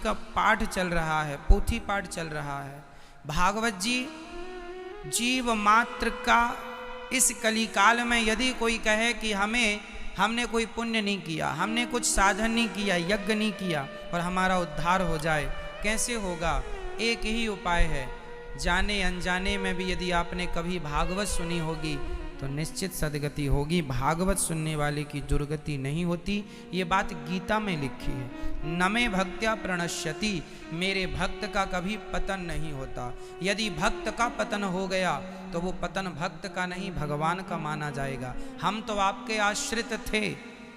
का पाठ चल रहा है, पोथी पाठ चल रहा है। भागवत जी जीव मात्र का इस कलिकाल में यदि कोई कहे कि हमने कोई पुण्य नहीं किया, हमने कुछ साधन नहीं किया, यज्ञ नहीं किया और हमारा उद्धार हो जाए, कैसे होगा? एक ही उपाय है, जाने अनजाने में भी यदि आपने कभी भागवत सुनी होगी तो निश्चित सदगति होगी। भागवत सुनने वाले की दुर्गति नहीं होती। ये बात गीता में लिखी है, न मे भक्त्या प्रणश्यति, मेरे भक्त का कभी पतन नहीं होता। यदि भक्त का पतन हो गया तो वो पतन भक्त का नहीं भगवान का माना जाएगा। हम तो आपके आश्रित थे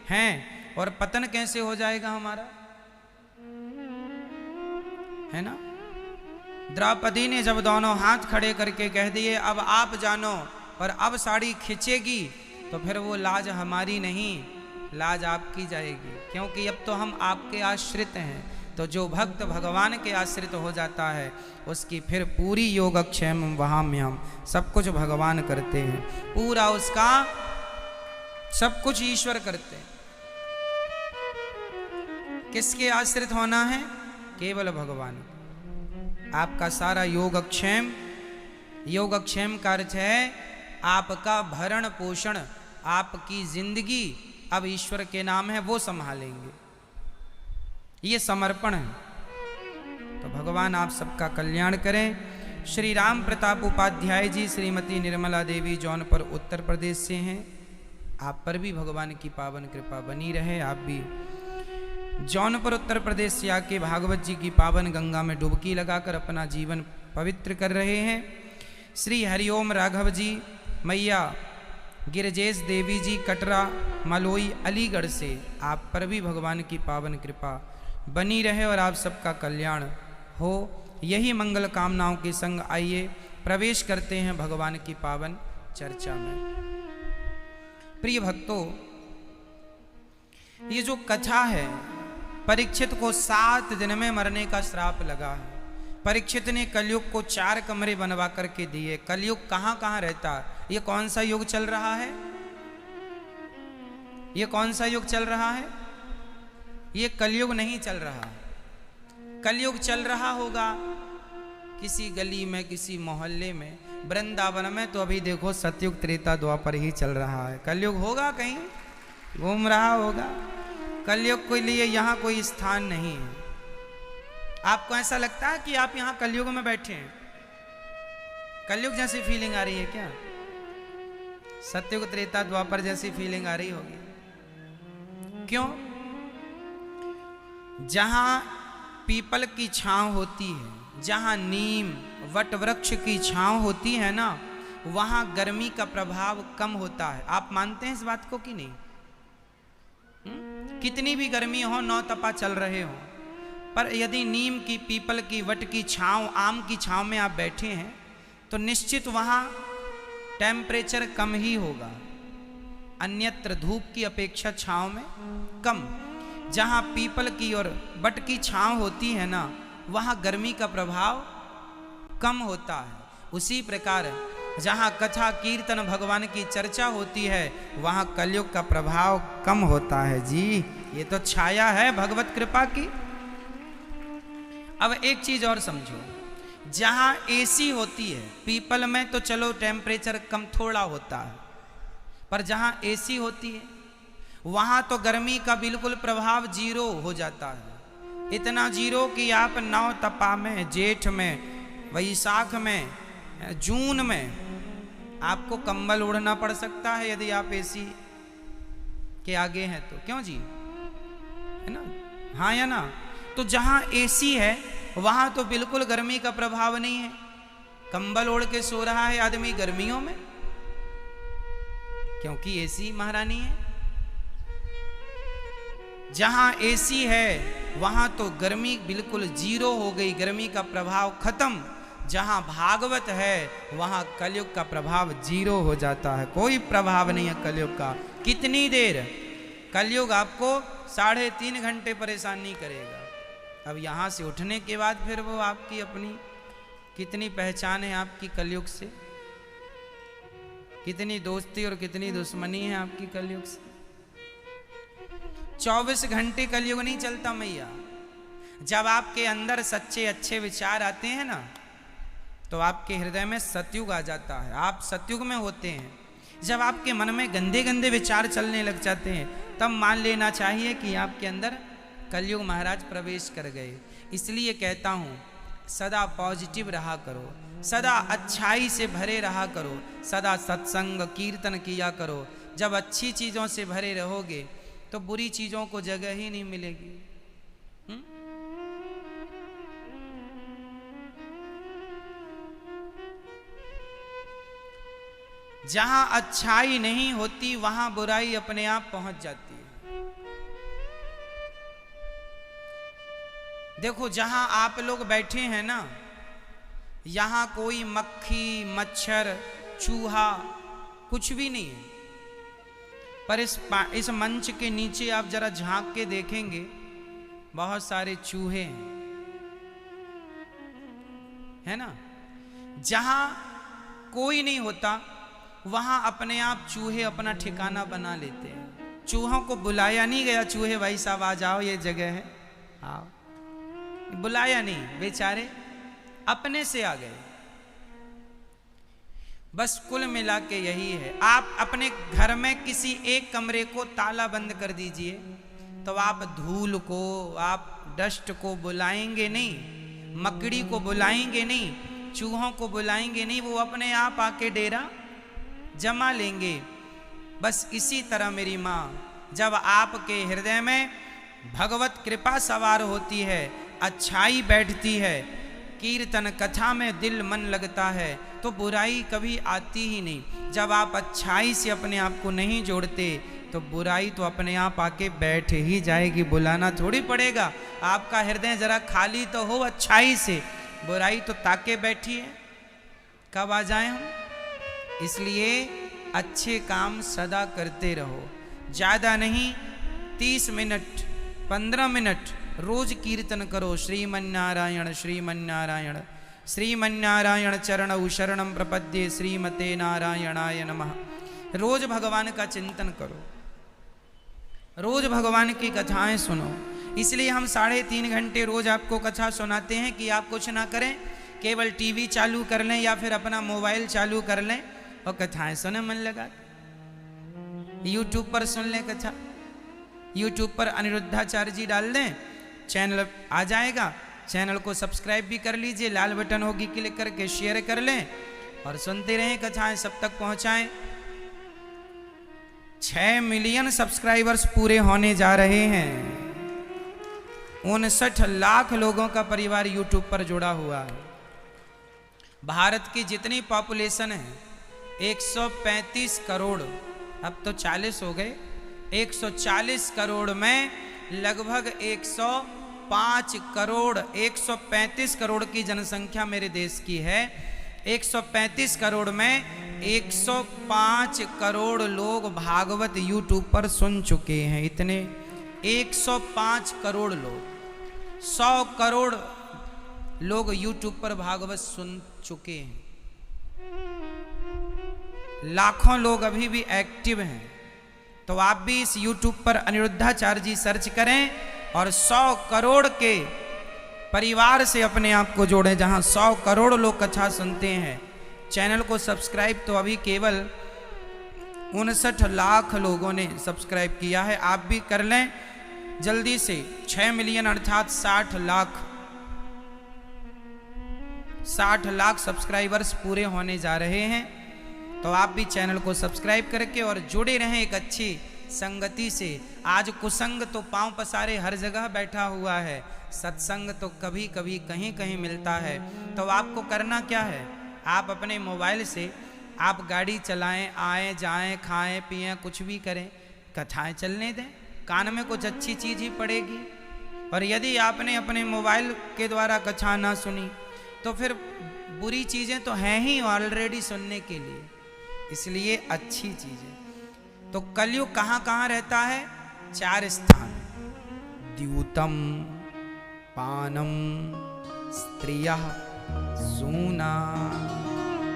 हैं, और पतन कैसे हो जाएगा हमारा, है ना? द्रौपदी ने जब दोनों हाथ खड़े करके कह दिए अब आप जानो, और अब साड़ी खिंचेगी, तो फिर वो लाज हमारी नहीं, लाज आपकी जाएगी, क्योंकि अब तो हम आपके आश्रित हैं। तो जो भक्त भगवान के आश्रित हो जाता है उसकी फिर पूरी योगक्षेम वहाम्यहम्, सब कुछ भगवान करते हैं, पूरा उसका सब कुछ ईश्वर करते हैं। किसके आश्रित होना है? केवल भगवान। आपका सारा योगक्षेम, योगक्षेम का अर्थ है आपका भरण पोषण, आपकी जिंदगी अब ईश्वर के नाम है, वो संभालेंगे। ये समर्पण है। तो भगवान आप सबका कल्याण करें। श्री राम प्रताप उपाध्याय जी, श्रीमती निर्मला देवी जौनपुर उत्तर प्रदेश से हैं। आप पर भी भगवान की पावन कृपा बनी रहे। आप भी जौनपुर उत्तर प्रदेश से आके भागवत जी की पावन गंगा में डुबकी लगाकर अपना जीवन पवित्र कर रहे हैं। श्री हरिओम राघव जी, मैया गिरजेश देवी जी कटरा मलोई अलीगढ़ से, आप पर भी भगवान की पावन कृपा बनी रहे और आप सबका कल्याण हो। यही मंगल कामनाओं के संग आइए प्रवेश करते हैं भगवान की पावन चर्चा में। प्रिय भक्तों, ये जो कथा है, परीक्षित को 7 दिन में मरने का श्राप लगा है। परीक्षित ने कलयुग को 4 कमरे बनवा करके दिए। कलयुग कहाँ कहाँ रहता? ये कौन सा युग चल रहा है? ये कौन सा युग चल रहा है? ये कलयुग नहीं चल रहा। कलयुग चल रहा होगा किसी गली में, किसी मोहल्ले में। वृंदावन में तो अभी देखो सतयुग त्रेता द्वापर ही चल रहा है। कलयुग होगा कहीं घूम रहा होगा। कलयुग के लिए यहाँ कोई स्थान नहीं है। आपको ऐसा लगता है कि आप यहाँ कलयुग में बैठे हैं? कलयुग जैसी फीलिंग आ रही है क्या? सतयुग त्रेता द्वापर जैसी फीलिंग आ रही होगी। क्यों? जहां पीपल की छांव होती है, जहां नीम वट वृक्ष की छांव होती है ना, वहां गर्मी का प्रभाव कम होता है। आप मानते हैं इस बात को कि नहीं? कितनी भी गर्मी हो, 9 तपा चल रहे हो, पर यदि नीम की, पीपल की, वट की छांव, आम की छांव में आप बैठे हैं तो निश्चित वहां टेम्परेचर कम ही होगा। अन्यत्र धूप की अपेक्षा छांव में कम। जहां पीपल की और वट की छांव होती है ना, वहां गर्मी का प्रभाव कम होता है। उसी प्रकार जहां कथा कीर्तन भगवान की चर्चा होती है, वहां कलयुग का प्रभाव कम होता है। जी, ये तो छाया है भगवत कृपा की। अब एक चीज और समझो, जहां एसी होती है, पीपल में तो चलो टेम्परेचर कम थोड़ा होता है, पर जहां एसी होती है वहां तो गर्मी का बिल्कुल प्रभाव 0 हो जाता है। इतना 0 कि आप 9 तपा में, जेठ में, वैशाख में, जून में आपको कंबल ओढ़ना पड़ सकता है यदि आप एसी के आगे हैं तो। क्यों जी? है ना? हाँ या ना? तो जहां एसी है वहां तो बिल्कुल गर्मी का प्रभाव नहीं है। कंबल ओढ़ के सो रहा है आदमी गर्मियों में, क्योंकि एसी महारानी है। जहां एसी है वहां तो गर्मी बिल्कुल 0 हो गई, गर्मी का प्रभाव खत्म। जहां भागवत है वहां कलयुग का प्रभाव 0 हो जाता है। कोई प्रभाव नहीं है कलयुग का। कितनी देर? कलयुग आपको 3.5 घंटे परेशान नहीं करेगा। अब यहां से उठने के बाद फिर वो आपकी अपनी कितनी पहचान है आपकी कलयुग से, कितनी दोस्ती और कितनी दुश्मनी है आपकी कलयुग से। 24 घंटे कलयुग नहीं चलता मैया। जब आपके अंदर सच्चे अच्छे विचार आते हैं ना, तो आपके हृदय में सतयुग आ जाता है, आप सतयुग में होते हैं। जब आपके मन में गंदे गंदे विचार चलने लग जाते हैं, तब मान लेना चाहिए कि आपके अंदर कलयुग महाराज प्रवेश कर गए। इसलिए कहता हूँ, सदा पॉजिटिव रहा करो, सदा अच्छाई से भरे रहा करो, सदा सत्संग कीर्तन किया करो। जब अच्छी चीज़ों से भरे रहोगे तो बुरी चीज़ों को जगह ही नहीं मिलेगी। जहां अच्छाई नहीं होती वहां बुराई अपने आप पहुंच जाती है। देखो, जहां आप लोग बैठे हैं ना, यहां कोई मक्खी मच्छर चूहा कुछ भी नहीं है, पर इस मंच के नीचे आप जरा झांक के देखेंगे, बहुत सारे चूहे हैं, है ना। जहां कोई नहीं होता वहां अपने आप चूहे अपना ठिकाना बना लेते हैं। चूहों को बुलाया नहीं गया, चूहे भाई साहब आ जाओ ये जगह है, आओ, बुलाया नहीं, बेचारे अपने से आ गए। बस कुल मिला के यही है। आप अपने घर में किसी एक कमरे को ताला बंद कर दीजिए, तो आप धूल को, आप डस्ट को बुलाएंगे नहीं, मकड़ी को बुलाएंगे नहीं, चूहों को बुलाएंगे नहीं, वो अपने आप आके डेरा जमा लेंगे। बस इसी तरह मेरी माँ, जब आपके हृदय में भगवत कृपा सवार होती है, अच्छाई बैठती है, कीर्तन कथा में दिल मन लगता है, तो बुराई कभी आती ही नहीं। जब आप अच्छाई से अपने आप को नहीं जोड़ते, तो बुराई तो अपने आप आके बैठ ही जाएगी, बुलाना थोड़ी पड़ेगा। आपका हृदय जरा खाली तो हो अच्छाई से, बुराई तो ताके बैठी है, कब आ जाए हम। इसलिए अच्छे काम सदा करते रहो, ज़्यादा नहीं, 30 मिनट 15 मिनट रोज कीर्तन करो। श्रीमन्नारायण श्रीमन्नारायण श्रीमन्नारायण चरणौ शरणं प्रपद्ये श्रीमते नारायणाय नमः। रोज भगवान का चिंतन करो, रोज भगवान की कथाएं सुनो। इसलिए हम 3.5 घंटे रोज आपको कथा सुनाते हैं कि आप कुछ ना करें, केवल टीवी चालू कर लें या फिर अपना मोबाइल चालू कर लें और कथाएं सुने मन लगा। यूट्यूब पर सुन लें कथा, यूट्यूब पर अनिरुद्धाचार्य जी डाल दें, चैनल आ जाएगा, चैनल को सब्सक्राइब भी कर लीजिए, लाल बटन होगी, क्लिक करके शेयर कर लें और सुनते रहें कथाएं, सब तक पहुंचाएं। 6 मिलियन सब्सक्राइबर्स पूरे होने जा रहे हैं। 59 लाख लोगों का परिवार यूट्यूब पर जुड़ा हुआ है। भारत की जितनी पॉपुलेशन है 135 करोड़, अब तो 40 हो गए, 140 करोड़ में लगभग 105 करोड़, 135 करोड़ की जनसंख्या मेरे देश की है। 135 करोड़ में 105 करोड़ लोग भागवत यूट्यूब पर सुन चुके हैं। इतने 105 करोड़ लोग, 100 करोड़ लोग यूट्यूब पर भागवत सुन चुके हैं। लाखों लोग अभी भी एक्टिव हैं। तो आप भी इस यूट्यूब पर अनिरुद्धाचार्य जी सर्च करें और 100 करोड़ के परिवार से अपने आप को जोड़ें, जहां 100 करोड़ लोग कथा सुनते हैं। चैनल को सब्सक्राइब तो अभी केवल 59 लाख लोगों ने सब्सक्राइब किया है, आप भी कर लें जल्दी से। 6 मिलियन अर्थात 60 लाख सब्सक्राइबर्स पूरे होने जा रहे हैं। तो आप भी चैनल को सब्सक्राइब करके और जुड़े रहें एक अच्छी संगति से। आज कुसंग तो पांव पसारे हर जगह बैठा हुआ है, सत्संग तो कभी कभी कहीं कहीं मिलता है। तो आपको करना क्या है, आप अपने मोबाइल से आप गाड़ी चलाएं, आए जाएं, खाएं पिएं, कुछ भी करें, कथाएं चलने दें, कान में कुछ अच्छी चीज़ ही पड़ेगी। और यदि आपने अपने मोबाइल के द्वारा कथा ना सुनी तो फिर बुरी चीज़ें तो हैं ही ऑलरेडी सुनने के लिए, इसलिए अच्छी चीज़ें। तो कलयुग कहाँ कहाँ रहता है? 4 स्थान, द्यूतम, पानम, स्त्रियः, सूना।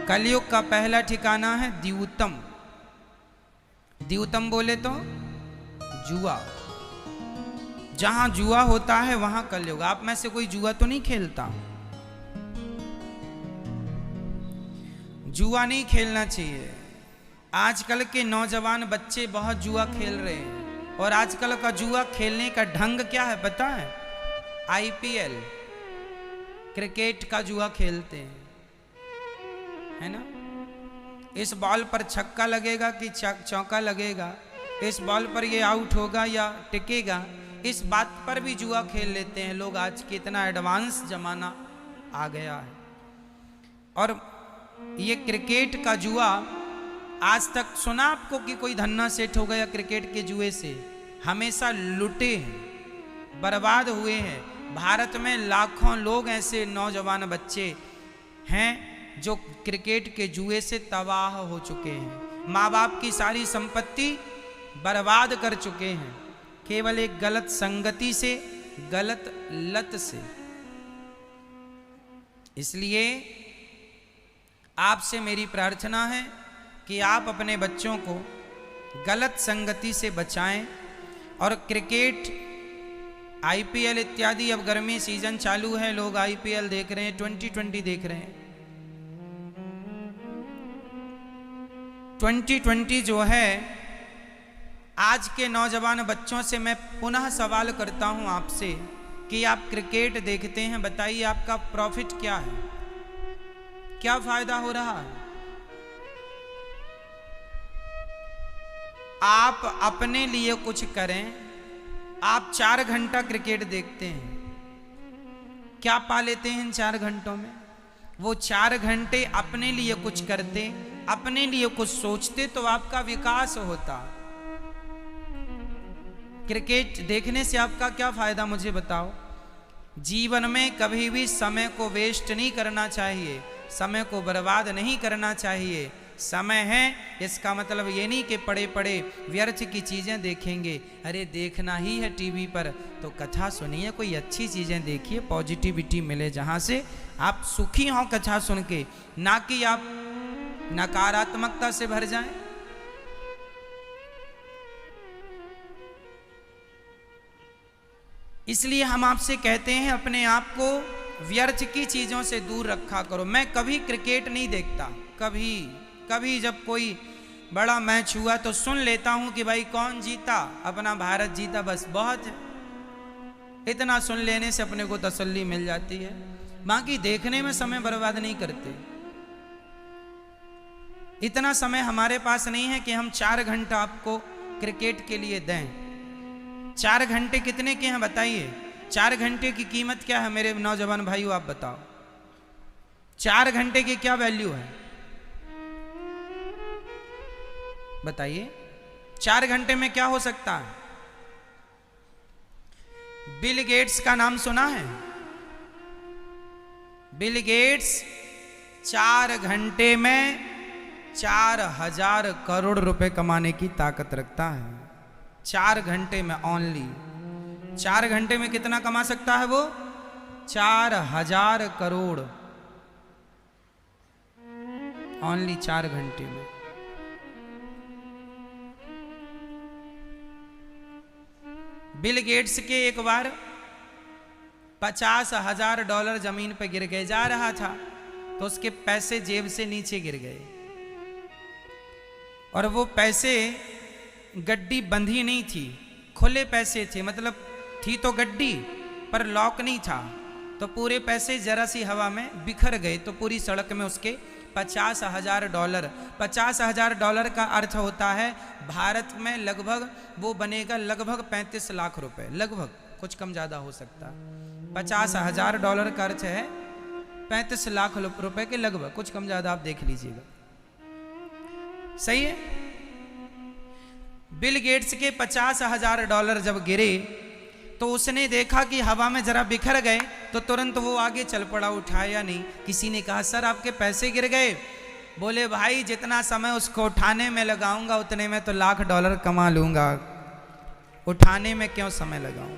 कलयुग का पहला ठिकाना है द्यूतम। द्यूतम बोले तो जुआ, जहां जुआ होता है वहां कलयुग। आप में से कोई जुआ तो नहीं खेलता? जुआ नहीं खेलना चाहिए। आजकल के नौजवान बच्चे बहुत जुआ खेल रहे हैं, और आजकल का जुआ खेलने का ढंग क्या है पता है? आईपीएल, क्रिकेट का जुआ खेलते हैं, है ना? इस बॉल पर छक्का लगेगा कि चौका लगेगा, इस बॉल पर ये आउट होगा या टिकेगा, इस बात पर भी जुआ खेल लेते हैं लोग। आज के इतना एडवांस जमाना आ गया है। और ये क्रिकेट का जुआ, आज तक सुना आपको कि कोई धन्ना सेठ हो गया क्रिकेट के जुए से? हमेशा लुटे हैं, बर्बाद हुए हैं। भारत में लाखों लोग ऐसे नौजवान बच्चे हैं जो क्रिकेट के जुए से तबाह हो चुके हैं, माँ बाप की सारी संपत्ति बर्बाद कर चुके हैं, केवल एक गलत संगति से, गलत लत से। इसलिए आपसे मेरी प्रार्थना है कि आप अपने बच्चों को गलत संगति से बचाएं। और क्रिकेट, आईपीएल इत्यादि, अब गर्मी सीजन चालू है, लोग आईपीएल देख रहे हैं, 2020 देख रहे हैं। 2020 जो है, आज के नौजवान बच्चों से मैं पुनः सवाल करता हूं आपसे कि आप क्रिकेट देखते हैं, बताइए आपका प्रॉफिट क्या है? क्या फायदा हो रहा है? आप अपने लिए कुछ करें। आप 4 घंटा क्रिकेट देखते हैं, क्या पा लेते हैं इन 4 घंटों में? वो 4 घंटे अपने लिए कुछ करते, अपने लिए कुछ सोचते तो आपका विकास होता। क्रिकेट देखने से आपका क्या फायदा, मुझे बताओ? जीवन में कभी भी समय को वेस्ट नहीं करना चाहिए, समय को बर्बाद नहीं करना चाहिए। समय है, इसका मतलब ये नहीं कि पड़े पड़े व्यर्थ की चीज़ें देखेंगे। अरे देखना ही है टीवी पर तो कथा सुनिए, कोई अच्छी चीज़ें देखिए, पॉजिटिविटी मिले, जहाँ से आप सुखी हों कथा सुन के, ना कि आप नकारात्मकता से भर जाएं। इसलिए हम आपसे कहते हैं अपने आप को व्यर्थ की चीज़ों से दूर रखा करो। मैं कभी क्रिकेट नहीं देखता, कभी जब कोई बड़ा मैच हुआ तो सुन लेता हूं कि भाई कौन जीता, अपना भारत जीता, बस बहुत है। इतना सुन लेने से अपने को तसल्ली मिल जाती है, बाकी देखने में समय बर्बाद नहीं करते। इतना समय हमारे पास नहीं है कि हम 4 घंटा आपको क्रिकेट के लिए दें। 4 घंटे कितने के हैं बताइए? 4 घंटे की कीमत क्या है मेरे नौजवान भाइयों, आप बताओ। 4 घंटे की क्या वैल्यू है बताइए? 4 घंटे में क्या हो सकता है? बिल गेट्स का नाम सुना है? बिल गेट्स 4 घंटे में 4000 करोड़ रुपए कमाने की ताकत रखता है। 4 घंटे में ओनली। 4 घंटे में कितना कमा सकता है वो? 4000 करोड़, ओनली 4 घंटे में। बिल गेट्स के एक बार $50,000 जमीन पर गिर गए, जा रहा था तो उसके पैसे जेब से नीचे गिर गए, और वो पैसे, गड्डी बंधी नहीं थी, खुले पैसे थे, मतलब थी तो गड्डी पर लॉक नहीं था, तो पूरे पैसे जरा सी हवा में बिखर गए। तो पूरी सड़क में उसके $50,000। $50,000 का अर्थ होता है भारत में लगभग वो बनेगा लगभग 35 लाख रुपए, लगभग, कुछ कम ज़्यादा हो सकता है। $50,000 का अर्थ है 35 लाख रुपए के लगभग, कुछ कम ज़्यादा आप देख लीजिएगा, सही है। बिल गेट्स के $50,000 जब गिरे तो उसने देखा कि हवा में जरा बिखर गए, तो तुरंत वो आगे चल पड़ा, उठाया नहीं। किसी ने कहा सर आपके पैसे गिर गए। बोले भाई जितना समय उसको उठाने में लगाऊंगा उतने में तो $1,00,000 कमा लूंगा, उठाने में क्यों समय लगाऊं,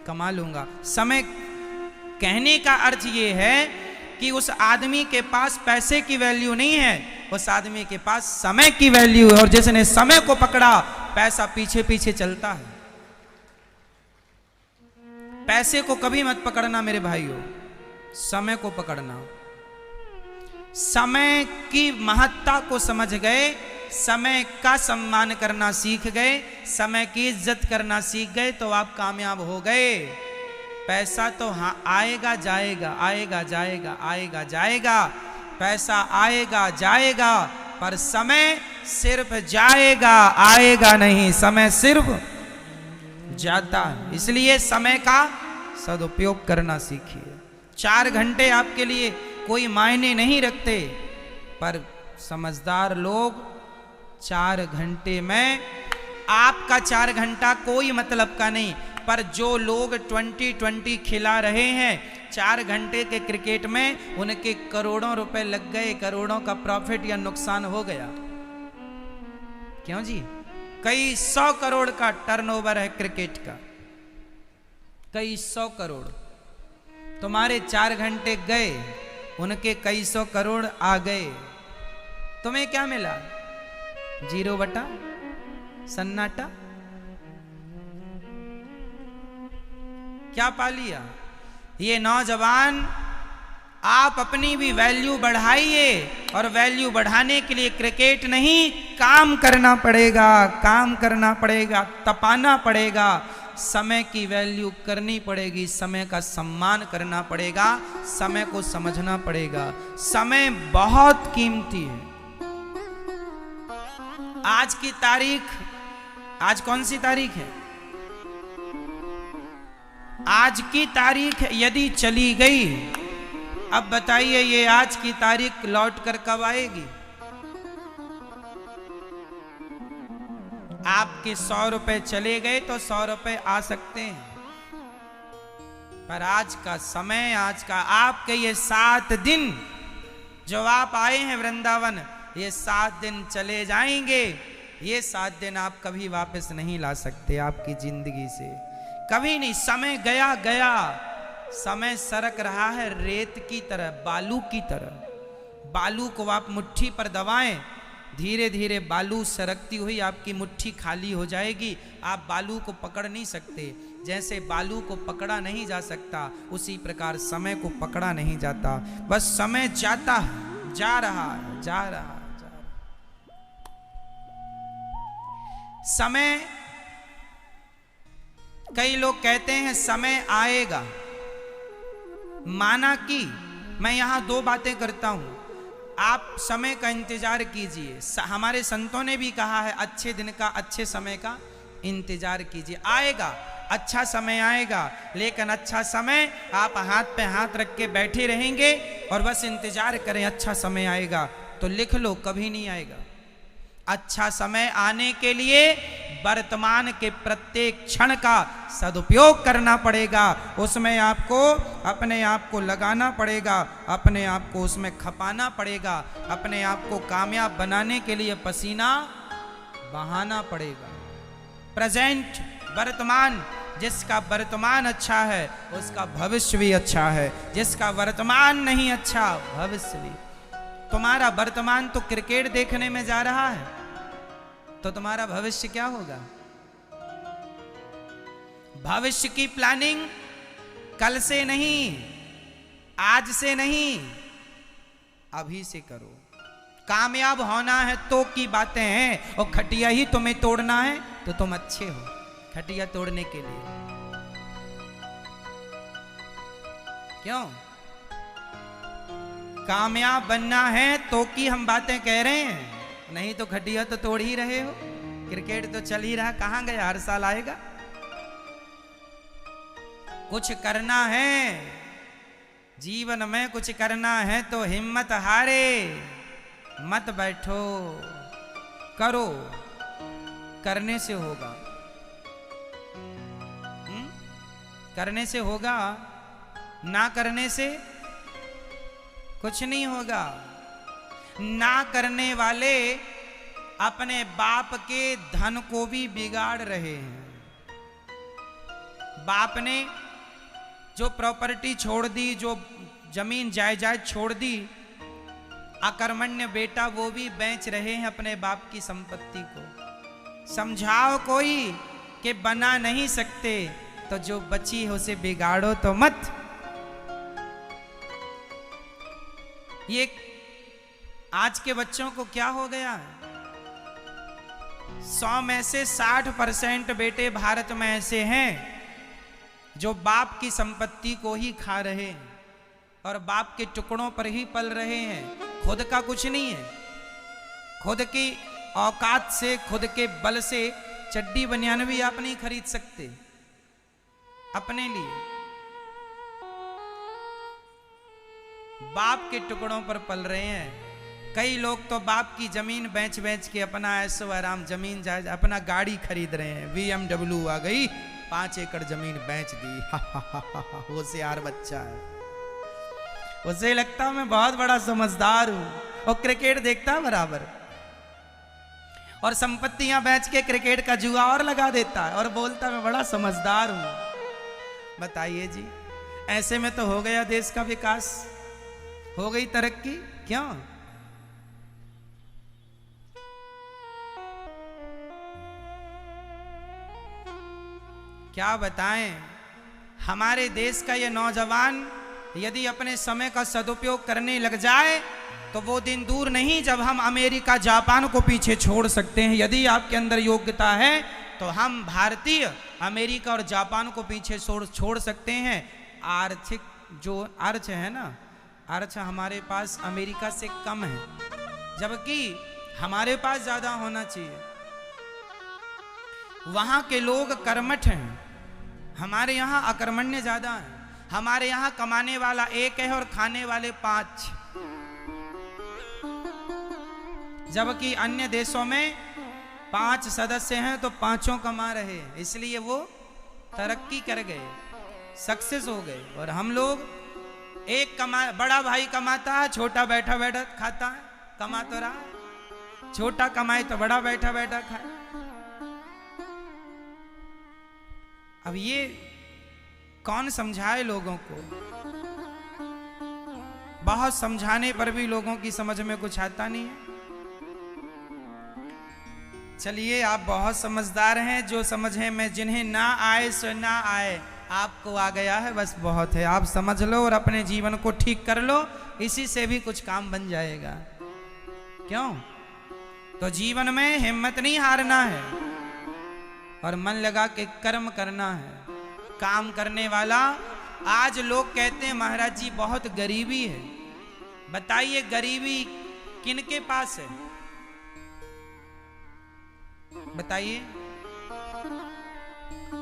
कमा लूंगा। समय कहने का अर्थ ये है कि उस आदमी के पास पैसे की वैल्यू नहीं है, उस आदमी के पास समय की वैल्यू है, और जिसने समय को पकड़ा पैसा पीछे पीछे चलता है। पैसे को कभी मत पकड़ना मेरे भाइयों, समय को पकड़ना। समय की महत्ता को समझ गए, समय का सम्मान करना सीख गए, समय की इज्जत करना सीख गए तो आप कामयाब हो गए। पैसा तो हाँ आएगा जाएगा, आएगा जाएगा, आएगा जाएगा, पैसा आएगा जाएगा, पर समय सिर्फ जाएगा आएगा नहीं, समय सिर्फ जाता है। इसलिए समय का सदुपयोग करना सीखिए। 4 घंटे आपके लिए कोई मायने नहीं रखते, पर समझदार लोग 4 घंटे में, आपका 4 घंटा कोई मतलब का नहीं, पर जो लोग 20-20 खिला रहे हैं 4 घंटे के क्रिकेट में, उनके करोड़ों रुपए लग गए, करोड़ों का प्रॉफिट या नुकसान हो गया। क्यों जी? कई 100 करोड़ का टर्नओवर है क्रिकेट का, कई 100 करोड़। तुम्हारे 4 घंटे गए, उनके कई 100 करोड़ आ गए, तुम्हें क्या मिला? 0 बटा सन्नाटा। क्या पा लिया? ये नौजवान, आप अपनी भी वैल्यू बढ़ाइए, और वैल्यू बढ़ाने के लिए क्रिकेट नहीं, काम करना पड़ेगा, काम करना पड़ेगा, तपाना पड़ेगा, समय की वैल्यू करनी पड़ेगी, समय का सम्मान करना पड़ेगा, समय को समझना पड़ेगा। समय बहुत कीमती है। आज की तारीख, आज कौन सी तारीख है? आज की तारीख यदि चली गई, अब बताइए ये आज की तारीख लौट कर कब आएगी? आपके 100 रुपए चले गए तो 100 रुपए आ सकते हैं, पर आज का समय, आज का आपके ये 7 दिन जो आप आए हैं वृंदावन, ये 7 दिन चले जाएंगे। ये 7 दिन आप कभी वापस नहीं ला सकते आपकी जिंदगी से, कभी नहीं। समय गया गया, समय सरक रहा है रेत की तरह, बालू की तरह। बालू को आप मुट्ठी पर दबाएं, धीरे धीरे बालू सरकती हुई आपकी मुट्ठी खाली हो जाएगी। आप बालू को पकड़ नहीं सकते। जैसे बालू को पकड़ा नहीं जा सकता, उसी प्रकार समय को पकड़ा नहीं जाता। बस समय जाता है, जा रहा है, जा रहा है, जा रहा है। समय, कई लोग कहते हैं समय आएगा। माना कि मैं यहां 2 बातें करता हूं, आप समय का इंतजार कीजिए। हमारे संतों ने भी कहा है, अच्छे दिन का, अच्छे समय का इंतजार कीजिए। आएगा, अच्छा समय आएगा, लेकिन अच्छा समय आप हाथ पे हाथ रख के बैठे रहेंगे और बस इंतजार करें अच्छा समय आएगा, तो लिख लो कभी नहीं आएगा। अच्छा समय आने के लिए वर्तमान के प्रत्येक क्षण का सदुपयोग करना पड़ेगा। उसमें आपको अपने आप को लगाना पड़ेगा, अपने आप को उसमें खपाना पड़ेगा, अपने आप को कामयाब बनाने के लिए पसीना बहाना पड़ेगा। प्रेजेंट, वर्तमान, जिसका वर्तमान अच्छा है उसका भविष्य भी अच्छा है, जिसका वर्तमान नहीं अच्छा भविष्य भी। तुम्हारा वर्तमान तो क्रिकेट देखने में जा रहा है, तो तुम्हारा भविष्य क्या होगा? भविष्य की प्लानिंग कल से नहीं, आज से नहीं, अभी से करो। कामयाब होना है तो की बातें हैं, और खटिया ही तुम्हें तोड़ना है तो तुम अच्छे हो खटिया तोड़ने के लिए। क्यों? कामयाब बनना है तो की हम बातें कह रहे हैं, नहीं तो खटिया तो तोड़ ही रहे हो। क्रिकेट तो चल ही रहा, कहां गया? हर साल आएगा। कुछ करना है जीवन में, कुछ करना है तो हिम्मत हारे मत बैठो, करो, करने से होगा। करने से होगा, ना करने से कुछ नहीं होगा। ना करने वाले अपने बाप के धन को भी बिगाड़ रहे हैं। बाप ने जो प्रॉपर्टी छोड़ दी, जो जमीन जायदाद छोड़ दी, अकर्मण्य बेटा वो भी बेच रहे हैं अपने बाप की संपत्ति को। समझाओ कोई कि बना नहीं सकते तो जो बची है उसे बिगाड़ो तो मत। ये आज के बच्चों को क्या हो गया है, 100 में से 60% बेटे भारत में ऐसे हैं जो बाप की संपत्ति को ही खा रहे हैं और बाप के टुकड़ों पर ही पल रहे हैं। खुद का कुछ नहीं है, खुद की औकात से, खुद के बल से चड्डी बनियान भी आप नहीं खरीद सकते अपने लिए। बाप के टुकड़ों पर पल रहे हैं। कई लोग तो बाप की जमीन बेच बेच के अपना ऐशो आराम, जमीन जायज, अपना गाड़ी खरीद रहे हैं। BMW आ गई, 5 एकड़ जमीन बेच दी। होशियार बच्चा है, उसे लगता मैं बहुत बड़ा समझदार हूं, और क्रिकेट देखता बराबर, और संपत्तियां बेच के क्रिकेट का जुआ और लगा देता है और बोलता मैं बड़ा समझदार हूं। बताइए जी, ऐसे में तो हो गया देश का विकास, हो गई तरक्की। क्यों? क्या बताएं, हमारे देश का ये नौजवान यदि अपने समय का सदुपयोग करने लग जाए तो वो दिन दूर नहीं जब हम अमेरिका जापान को पीछे छोड़ सकते हैं। यदि आपके अंदर योग्यता है तो हम भारतीय अमेरिका और जापान को पीछे छोड़ सकते हैं। आर्थिक जो अर्थ है ना, अर्थ हमारे पास अमेरिका से कम है, जबकि हमारे पास ज्यादा होना चाहिए। वहां के लोग कर्मठ हैं, हमारे यहाँ अकर्मण्य ज्यादा है। हमारे यहाँ कमाने वाला एक है और खाने वाले 5, जबकि अन्य देशों में 5 सदस्य हैं तो 5 कमा रहे हैं, इसलिए वो तरक्की कर गए, सक्सेस हो गए। और हम लोग एक बड़ा भाई कमाता है, छोटा बैठा बैठा खाता है, कमा तो रहा है, छोटा कमाए तो बड़ा बैठा बैठा खाए। अब ये कौन समझाए लोगों को? बहुत समझाने पर भी लोगों की समझ में कुछ आता नहीं है। चलिए, आप बहुत समझदार हैं, जो समझे में, जिन्हें ना आए सो ना आए, आपको आ गया है बस बहुत है। आप समझ लो और अपने जीवन को ठीक कर लो, इसी से भी कुछ काम बन जाएगा। क्यों? तो जीवन में हिम्मत नहीं हारना है और मन लगा के कर्म करना है। काम करने वाला, आज लोग कहते हैं महाराज जी बहुत गरीबी है। बताइए गरीबी किनके पास है? बताइए,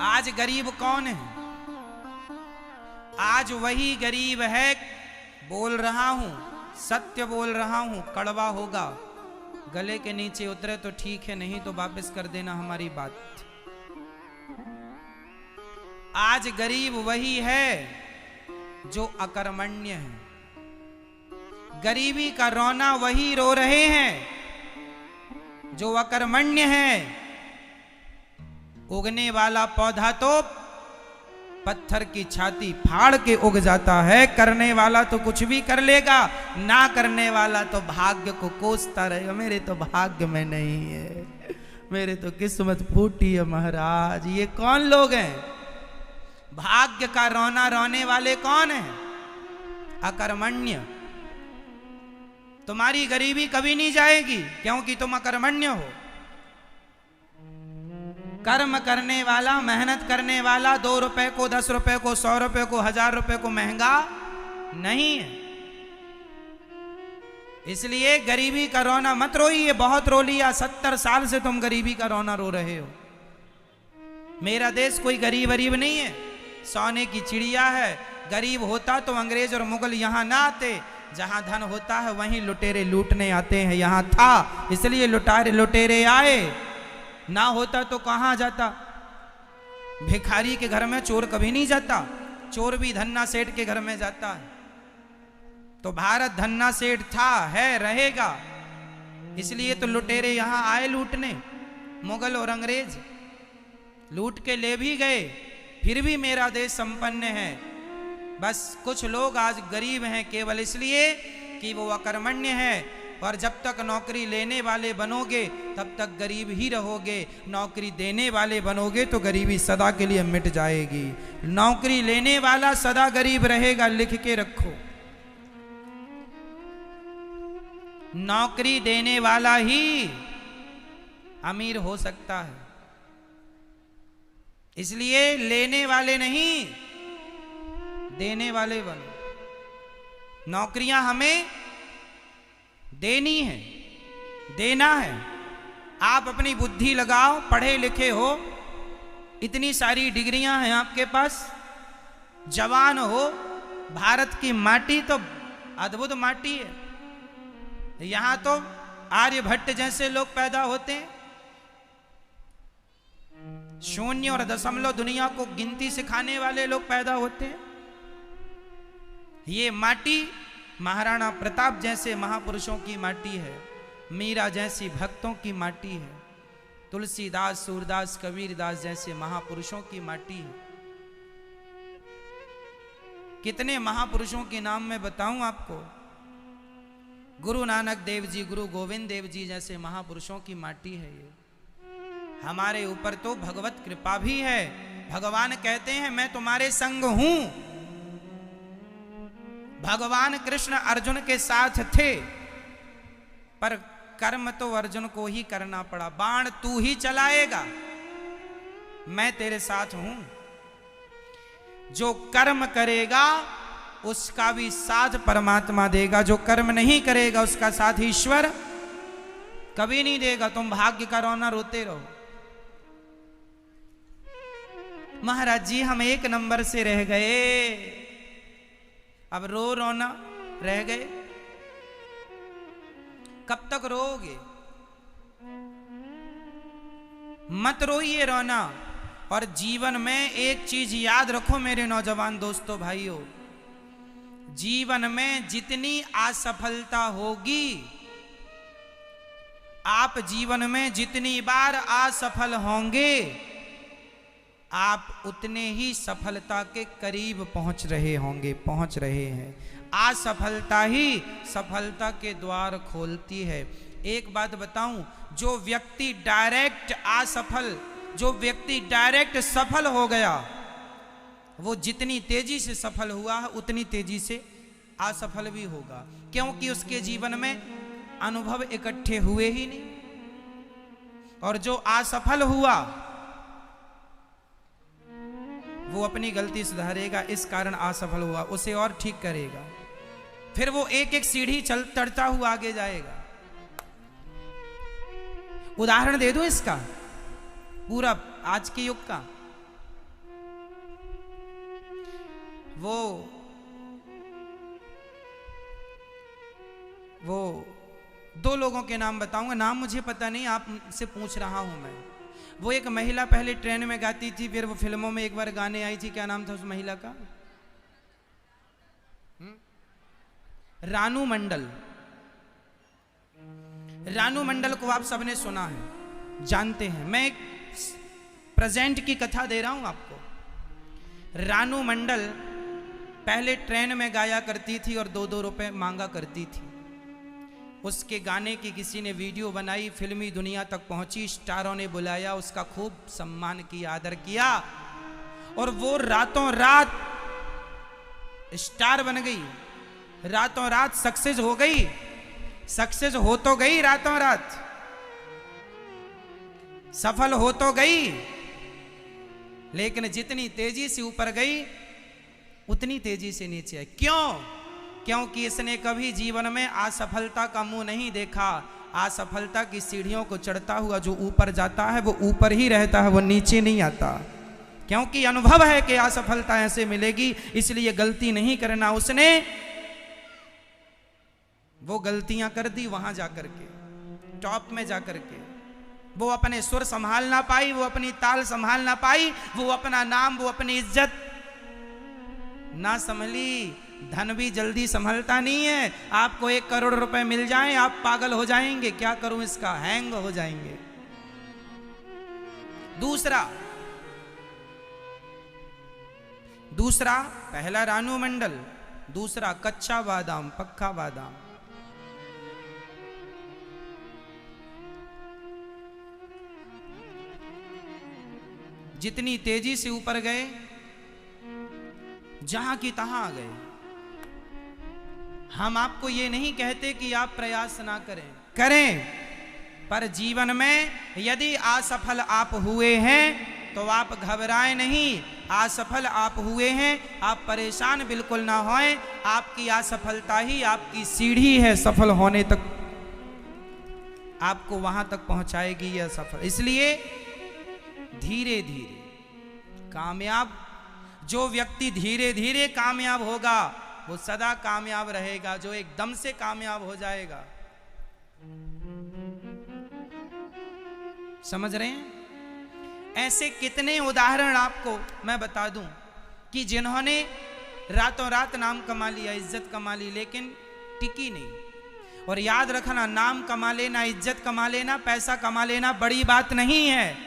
आज गरीब कौन है? आज वही गरीब है, बोल रहा हूं, सत्य बोल रहा हूं, कड़वा होगा, गले के नीचे उतरे तो ठीक है, नहीं तो वापस कर देना हमारी बात। आज गरीब वही है जो अकर्मण्य है। गरीबी का रोना वही रो रहे हैं जो अकर्मण्य है। उगने वाला पौधा तो पत्थर की छाती फाड़ के उग जाता है, करने वाला तो कुछ भी कर लेगा, ना करने वाला तो भाग्य को कोसता रहेगा। मेरे तो भाग्य में नहीं है, मेरे तो किस्मत फूटी है महाराज। ये कौन लोग हैं? भाग्य का रोना रोने वाले कौन है? अकर्मण्य। तुम्हारी गरीबी कभी नहीं जाएगी क्योंकि तुम अकर्मण्य हो। कर्म करने वाला, मेहनत करने वाला 2 रुपए को, 10 रुपए को, 100 रुपए को, 1000 रुपए को महंगा नहीं है। इसलिए गरीबी का रोना मत रोइए। बहुत रो लिया, 70 साल से तुम गरीबी का रोना रो रहे हो। मेरा देश कोई गरीब वरीब नहीं है, सोने की चिड़िया है। गरीब होता तो अंग्रेज और मुगल यहां ना आते। जहां धन होता है वहीं लुटेरे लूटने आते हैं। यहां था इसलिए लुटेरे आए, ना होता तो कहां जाता। भिखारी के घर में चोर कभी नहीं जाता, चोर भी धन्ना सेठ के घर में जाता है। तो भारत धन्ना सेठ था, है, रहेगा। इसलिए तो लुटेरे यहां आए लूटने। मुगल और अंग्रेज लूट के ले भी गए, फिर भी मेरा देश संपन्न है। बस कुछ लोग आज गरीब हैं केवल इसलिए कि वो अकर्मण्य है। और जब तक नौकरी लेने वाले बनोगे तब तक गरीब ही रहोगे। नौकरी देने वाले बनोगे तो गरीबी सदा के लिए मिट जाएगी। नौकरी लेने वाला सदा गरीब रहेगा, लिख के रखो। नौकरी देने वाला ही अमीर हो सकता है। इसलिए लेने वाले नहीं, देने वाले बनो। नौकरियां हमें देनी है, देना है। आप अपनी बुद्धि लगाओ, पढ़े लिखे हो, इतनी सारी डिग्रियां हैं आपके पास, जवान हो। भारत की माटी तो अद्भुत माटी है। यहां तो आर्यभट्ट जैसे लोग पैदा होते हैं। शून्य और दशमलव दुनिया को गिनती सिखाने वाले लोग पैदा होते हैं। ये माटी महाराणा प्रताप जैसे महापुरुषों की माटी है, मीरा जैसी भक्तों की माटी है, तुलसीदास, सूरदास, कबीरदास जैसे महापुरुषों की माटी है। कितने महापुरुषों के नाम मैं बताऊं आपको। गुरु नानक देव जी, गुरु गोविंद देव जी जैसे महापुरुषों की माटी है ये। हमारे ऊपर तो भगवत कृपा भी है। भगवान कहते हैं मैं तुम्हारे संग हूं। भगवान कृष्ण अर्जुन के साथ थे, पर कर्म तो अर्जुन को ही करना पड़ा। बाण तू ही चलाएगा, मैं तेरे साथ हूं। जो कर्म करेगा उसका भी साथ परमात्मा देगा, जो कर्म नहीं करेगा उसका साथ ईश्वर कभी नहीं देगा। तुम भाग्य का रोना रोते रहो। महाराज जी हम 1 नंबर से रह गए, अब रो रोना रह गए। कब तक रोओगे? मत रोइए रोना। और जीवन में एक चीज याद रखो मेरे नौजवान दोस्तों, भाइयों, जीवन में जितनी असफलता होगी, आप जीवन में जितनी बार असफल होंगे, आप उतने ही सफलता के करीब पहुंच रहे होंगे, पहुंच रहे हैं। असफलता ही सफलता के द्वार खोलती है। एक बात बताऊं, जो व्यक्ति डायरेक्ट सफल हो गया, वो जितनी तेजी से सफल हुआ है उतनी तेजी से असफल भी होगा, क्योंकि उसके जीवन में अनुभव इकट्ठे हुए ही नहीं। और जो असफल हुआ वो अपनी गलती सुधारेगा, इस कारण असफल हुआ उसे और ठीक करेगा, फिर वो एक एक सीढ़ी चढ़ता हुआ आगे जाएगा। उदाहरण दे दूं इसका, पूरा आज के युग का। वो 2 लोगों के नाम बताऊंगा, नाम मुझे पता नहीं, आपसे पूछ रहा हूं मैं। वो एक महिला पहले ट्रेन में गाती थी, फिर वो फिल्मों में एक बार गाने आई थी। क्या नाम था उस महिला का? रानू मंडल। रानू मंडल को आप सबने सुना है, जानते हैं। मैं एक प्रेजेंट की कथा दे रहा हूं आपको। रानू मंडल पहले ट्रेन में गाया करती थी और 2-2 रुपए मांगा करती थी। उसके गाने की किसी ने वीडियो बनाई, फिल्मी दुनिया तक पहुंची, स्टारों ने बुलाया, उसका खूब सम्मान किया, आदर किया, और वो रातों रात स्टार बन गई, रातों रात सक्सेस हो गई। सक्सेस हो तो गई, रातों रात सफल हो तो गई, लेकिन जितनी तेजी से ऊपर गई उतनी तेजी से नीचे आई। क्यों? क्योंकि इसने कभी जीवन में असफलता का मुंह नहीं देखा। असफलता की सीढ़ियों को चढ़ता हुआ जो ऊपर जाता है वो ऊपर ही रहता है, वो नीचे नहीं आता, क्योंकि अनुभव है कि असफलता ऐसे मिलेगी, इसलिए गलती नहीं करना। उसने वो गलतियां कर दी वहां जाकर के, टॉप में जाकर के। वो अपने सुर संभाल ना पाई, वो अपनी ताल संभाल ना पाई, वो अपना नाम, वो अपनी इज्जत ना संभली। धन भी जल्दी संभलता नहीं है। आपको 1 करोड़ रुपए मिल जाएं, आप पागल हो जाएंगे, क्या करूं इसका, हैंग हो जाएंगे। दूसरा पहला रानू मंडल, दूसरा कच्चा बादाम पक्का बादाम। जितनी तेजी से ऊपर गए, जहां की तहां आ गए। हम आपको ये नहीं कहते कि आप प्रयास ना करें, करें, पर जीवन में यदि असफल आप हुए हैं तो आप घबराएं नहीं। असफल आप हुए हैं, आप परेशान बिल्कुल ना होएं। आपकी असफलता ही आपकी सीढ़ी है सफल होने तक, आपको वहां तक पहुंचाएगी यह सफल। इसलिए धीरे धीरे कामयाब, जो व्यक्ति धीरे धीरे कामयाब होगा वो सदा कामयाब रहेगा। जो एकदम से कामयाब हो जाएगा, समझ रहे हैं? ऐसे कितने उदाहरण आपको मैं बता दूं कि जिन्होंने रातों रात नाम कमा लिया, इज्जत कमा ली, लेकिन टिकी नहीं। और याद रखना, नाम कमा लेना, इज्जत कमा लेना, पैसा कमा लेना बड़ी बात नहीं है।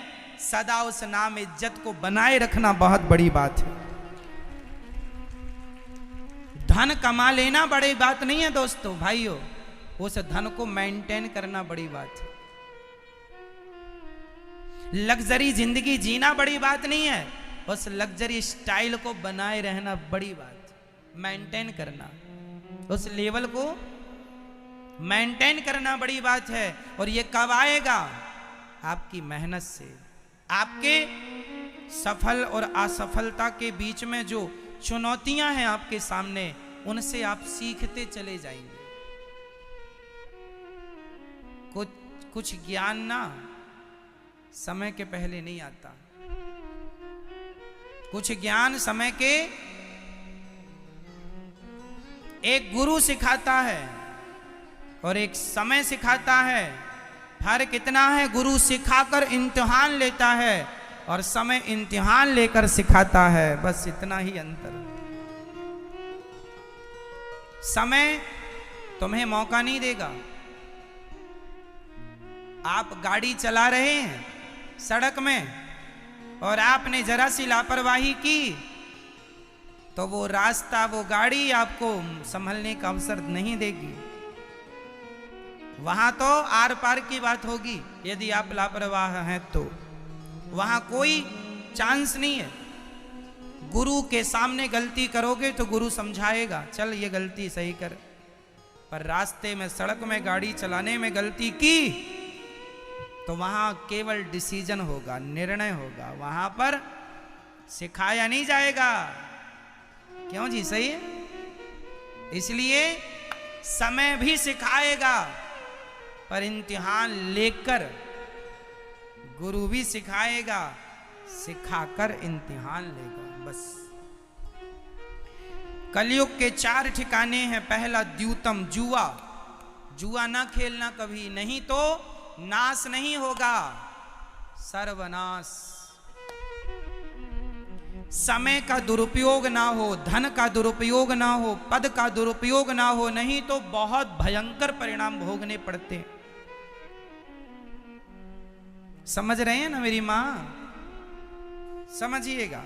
सदा उस नाम इज्जत को बनाए रखना बहुत बड़ी बात है। धन कमा लेना बड़ी बात नहीं है दोस्तों, भाइयों, उस धन को मेंटेन करना बड़ी बात है। लग्जरी जिंदगी जीना बड़ी बात नहीं है, उस लग्जरी स्टाइल को बनाए रहना बड़ी बात, मेंटेन करना, उस लेवल को मेंटेन करना बड़ी बात है। और ये कब आएगा? आपकी मेहनत से। आपके सफल और असफलता के बीच में जो चुनौतियां हैं आपके सामने, उनसे आप सीखते चले जाएंगे। कुछ ज्ञान ना समय के पहले नहीं आता, कुछ ज्ञान समय के एक गुरु सिखाता है और एक समय सिखाता है। फर्क इतना है, गुरु सिखाकर इम्तिहान लेता है और समय इम्तिहान लेकर सिखाता है, बस इतना ही अंतर। समय तुम्हें मौका नहीं देगा। आप गाड़ी चला रहे हैं सड़क में और आपने जरा सी लापरवाही की तो वो रास्ता, वो गाड़ी आपको संभलने का अवसर नहीं देगी। वहां तो आर पार की बात होगी। यदि आप लापरवाह हैं तो वहां कोई चांस नहीं है। गुरु के सामने गलती करोगे तो गुरु समझाएगा, चल ये गलती सही कर। पर रास्ते में, सड़क में गाड़ी चलाने में गलती की तो वहां केवल डिसीजन होगा, निर्णय होगा, वहां पर सिखाया नहीं जाएगा। क्यों जी? सही है। इसलिए समय भी सिखाएगा, पर इम्तिहान लेकर गुरु भी सिखाएगा, सिखाकर इम्तिहान लेगा। बस कलयुग के 4 ठिकाने हैं। पहला द्यूतम, जुआ। जुआ ना खेलना कभी, नहीं तो नाश नहीं होगा, सर्वनाश। समय का दुरुपयोग ना हो, धन का दुरुपयोग ना हो, पद का दुरुपयोग ना हो, नहीं तो बहुत भयंकर परिणाम भोगने पड़ते। समझ रहे हैं ना मेरी मां? समझिएगा।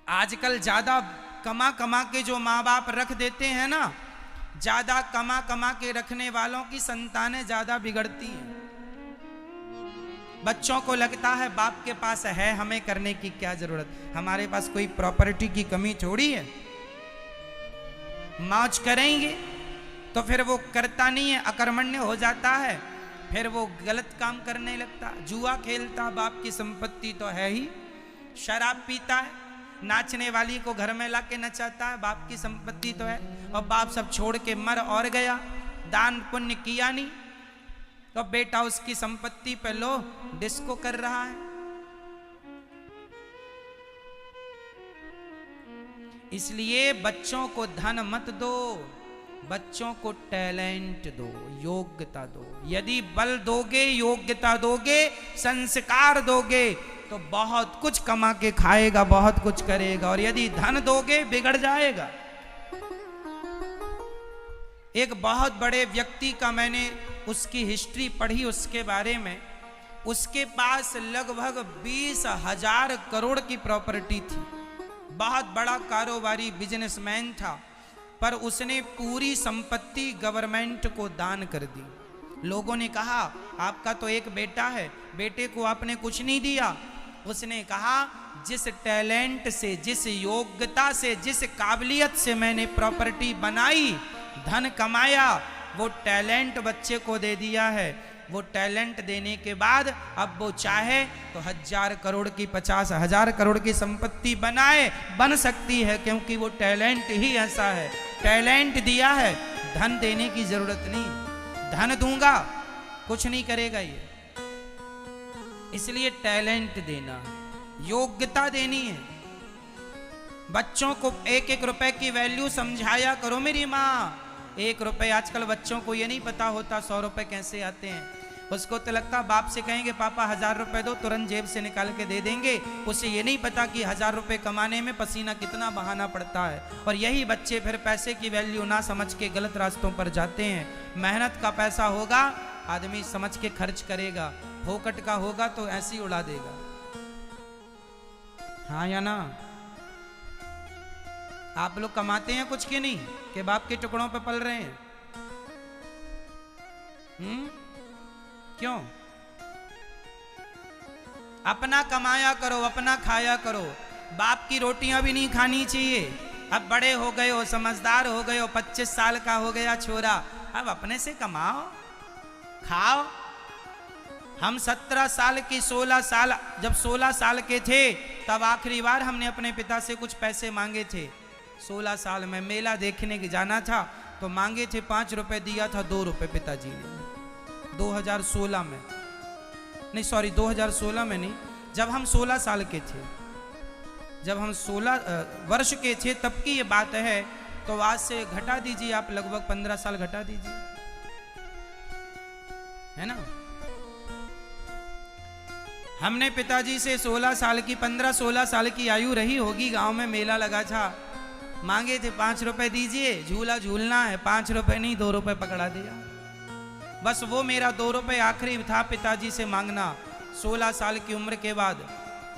आजकल ज्यादा कमा कमा के जो माँ बाप रख देते हैं ना, ज्यादा कमा कमा के रखने वालों की संतानें ज्यादा बिगड़ती हैं। बच्चों को लगता है बाप के पास है, हमें करने की क्या जरूरत, हमारे पास कोई प्रॉपर्टी की कमी थोड़ी है, मौज करेंगे। तो फिर वो करता नहीं है, अकर्मण्य हो जाता है, फिर वो गलत काम करने लगता, जुआ खेलता, बाप की संपत्ति तो है ही, शराब पीता है, नाचने वाली को घर में लाके नचाता है, बाप की संपत्ति तो है, और बाप सब छोड़ के मर और गया, दान पुण्य किया नहीं, तो बेटा उसकी संपत्ति पे लो डिस्को कर रहा है। इसलिए बच्चों को धन मत दो, बच्चों को टैलेंट दो, योग्यता दो। यदि बल दोगे, योग्यता दोगे, संस्कार दोगे तो बहुत कुछ कमा के खाएगा, बहुत कुछ करेगा। और यदि धन दोगे बिगड़ जाएगा। एक बहुत बड़े व्यक्ति का मैंने उसकी हिस्ट्री पढ़ी, उसके बारे में, उसके पास लगभग 20,000 करोड़ की प्रॉपर्टी थी, बहुत बड़ा कारोबारी बिजनेसमैन था, पर उसने पूरी संपत्ति गवर्नमेंट को दान कर दी। लोगों ने कहा आपका तो एक बेटा है, बेटे को आपने कुछ नहीं दिया। उसने कहा जिस टैलेंट से, जिस योग्यता से, जिस काबिलियत से मैंने प्रॉपर्टी बनाई, धन कमाया, वो टैलेंट बच्चे को दे दिया है। वो टैलेंट देने के बाद अब वो चाहे तो 1000 करोड़ की 50,000 करोड़ की संपत्ति बनाए, बन सकती है, क्योंकि वो टैलेंट ही ऐसा है। टैलेंट दिया है, धन देने की जरूरत नहीं। धन दूंगा कुछ नहीं करेगा ये, इसलिए टैलेंट देना, योग्यता देनी है। बच्चों को 1-1 रुपए की वैल्यू समझाया करो मेरी माँ। 1 रुपए, आजकल बच्चों को ये नहीं पता होता 100 रुपए कैसे आते हैं। उसको तो लगता बाप से कहेंगे पापा 1000 रुपए दो, तुरंत जेब से निकाल के दे देंगे। उसे ये नहीं पता कि 1000 रुपए कमाने में पसीना कितना बहाना पड़ता है। और यही बच्चे फिर पैसे की वैल्यू ना समझ के गलत रास्तों पर जाते हैं। मेहनत का पैसा होगा आदमी समझ के खर्च करेगा, फोकट का होगा तो ऐसे ही उड़ा देगा। हाँ या ना? आप लोग कमाते हैं कुछ के नहीं, कि बाप के टुकड़ों पे पल रहे हैं? क्यों? अपना कमाया करो, अपना खाया करो। बाप की रोटियां भी नहीं खानी चाहिए। अब बड़े हो गए हो, समझदार हो गए हो, 25 साल का हो गया छोरा, अब अपने से कमाओ, खाओ। हम 17 साल की 16 साल, जब 16 साल के थे तब आखिरी बार हमने अपने पिता से कुछ पैसे मांगे थे। 16 साल में मेला देखने के जाना था तो मांगे थे 5 रुपए, दिया था 2 रुपए पिताजी ने। 2016 में नहीं, सॉरी 2016 में नहीं, जब हम 16 साल के थे, जब हम 16 वर्ष के थे तब की ये बात है। तो आज से घटा दीजिए आप, लगभग 15 साल घटा दीजिए, है ना। हमने पिताजी से 16 साल की, 15-16 साल की आयु रही होगी, गांव में मेला लगा था, मांगे थे 5 रुपए दीजिए, झूला झूलना है, 5 रुपए नहीं 2 रुपए पकड़ा दिया। बस वो मेरा 2 रुपए आखिरी था पिताजी से मांगना 16 साल की उम्र के बाद।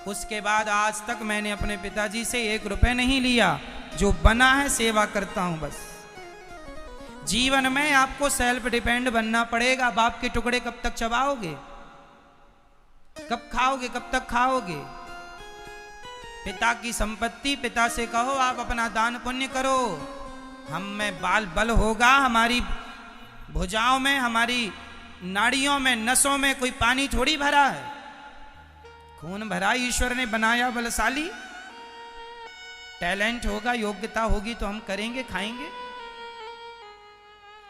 उसके बाद आज तक मैंने अपने पिताजी से 1 रुपए नहीं लिया। जो बना है सेवा करता हूं बस। जीवन में आपको सेल्फ डिपेंड बनना पड़ेगा। बाप के टुकड़े कब तक चबाओगे, कब खाओगे, कब तक खाओगे? पिता की संपत्ति, पिता से कहो आप अपना दान पुण्य करो। हम में बाल बल होगा, हमारी भुजाओं में, हमारी नाड़ियों में, नसों में कोई पानी थोड़ी भरा है, खून भरा ईश्वर ने बनाया बलशाली। टैलेंट होगा, योग्यता होगी तो हम करेंगे, खाएंगे।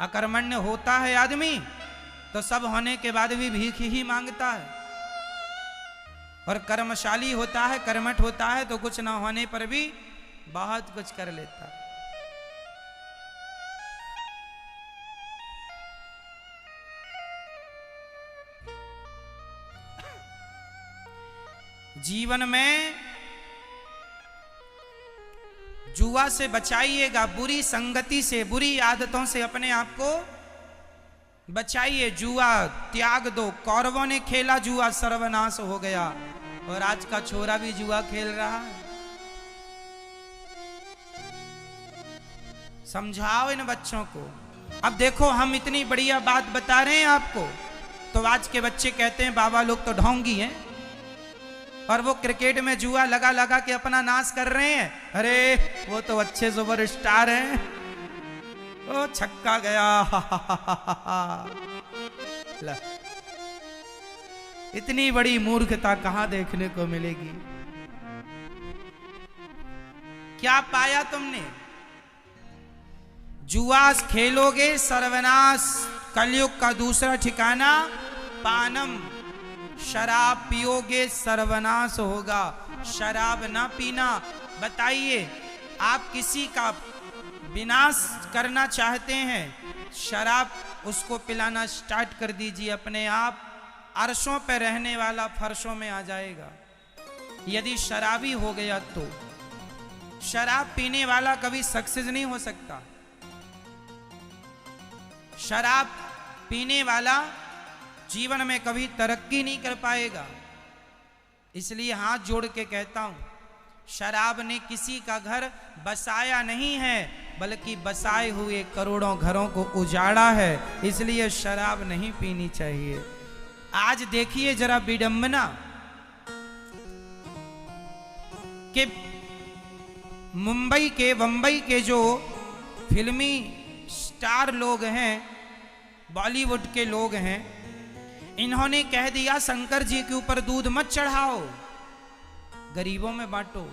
अकर्मण्य होता है आदमी तो सब होने के बाद भी भीख ही मांगता है, और कर्मशाली होता है, कर्मठ होता है तो कुछ ना होने पर भी बहुत कुछ कर लेता है। जीवन में जुआ से बचाइएगा, बुरी संगति से, बुरी आदतों से अपने आप को बचाइए। जुआ त्याग दो। कौरवों ने खेला जुआ, सर्वनाश हो गया, और आज का छोरा भी जुआ खेल रहा है। समझाओ इन बच्चों को। अब देखो हम इतनी बढ़िया बात बता रहे हैं आपको, तो आज के बच्चे कहते हैं बाबा लोग तो ढोंगी हैं, और वो क्रिकेट में जुआ लगा लगा के अपना नाश कर रहे हैं। अरे वो तो अच्छे सुपर स्टार हैं, ओ छक्का गया इतनी बड़ी मूर्खता कहां देखने को मिलेगी? क्या पाया तुमने? जुआ खेलोगे सर्वनाश। कलयुग का दूसरा ठिकाना पानम, शराब पियोगे सर्वनाश होगा। शराब ना पीना। बताइए, आप किसी का विनाश करना चाहते हैं, शराब उसको पिलाना स्टार्ट कर दीजिए, अपने आप अर्शों पे रहने वाला फर्शों में आ जाएगा। यदि शराबी हो गया तो शराब पीने वाला कभी सक्सेस नहीं हो सकता। शराब पीने वाला जीवन में कभी तरक्की नहीं कर पाएगा। इसलिए हाथ जोड़ के कहता हूं, शराब ने किसी का घर बसाया नहीं है, बल्कि बसाए हुए करोड़ों घरों को उजाड़ा है। इसलिए शराब नहीं पीनी चाहिए। आज देखिए जरा विडंबना कि बंबई के जो फिल्मी स्टार लोग हैं, बॉलीवुड के लोग हैं, इन्होंने कह दिया शंकर जी के ऊपर दूध मत चढ़ाओ, गरीबों में बांटो।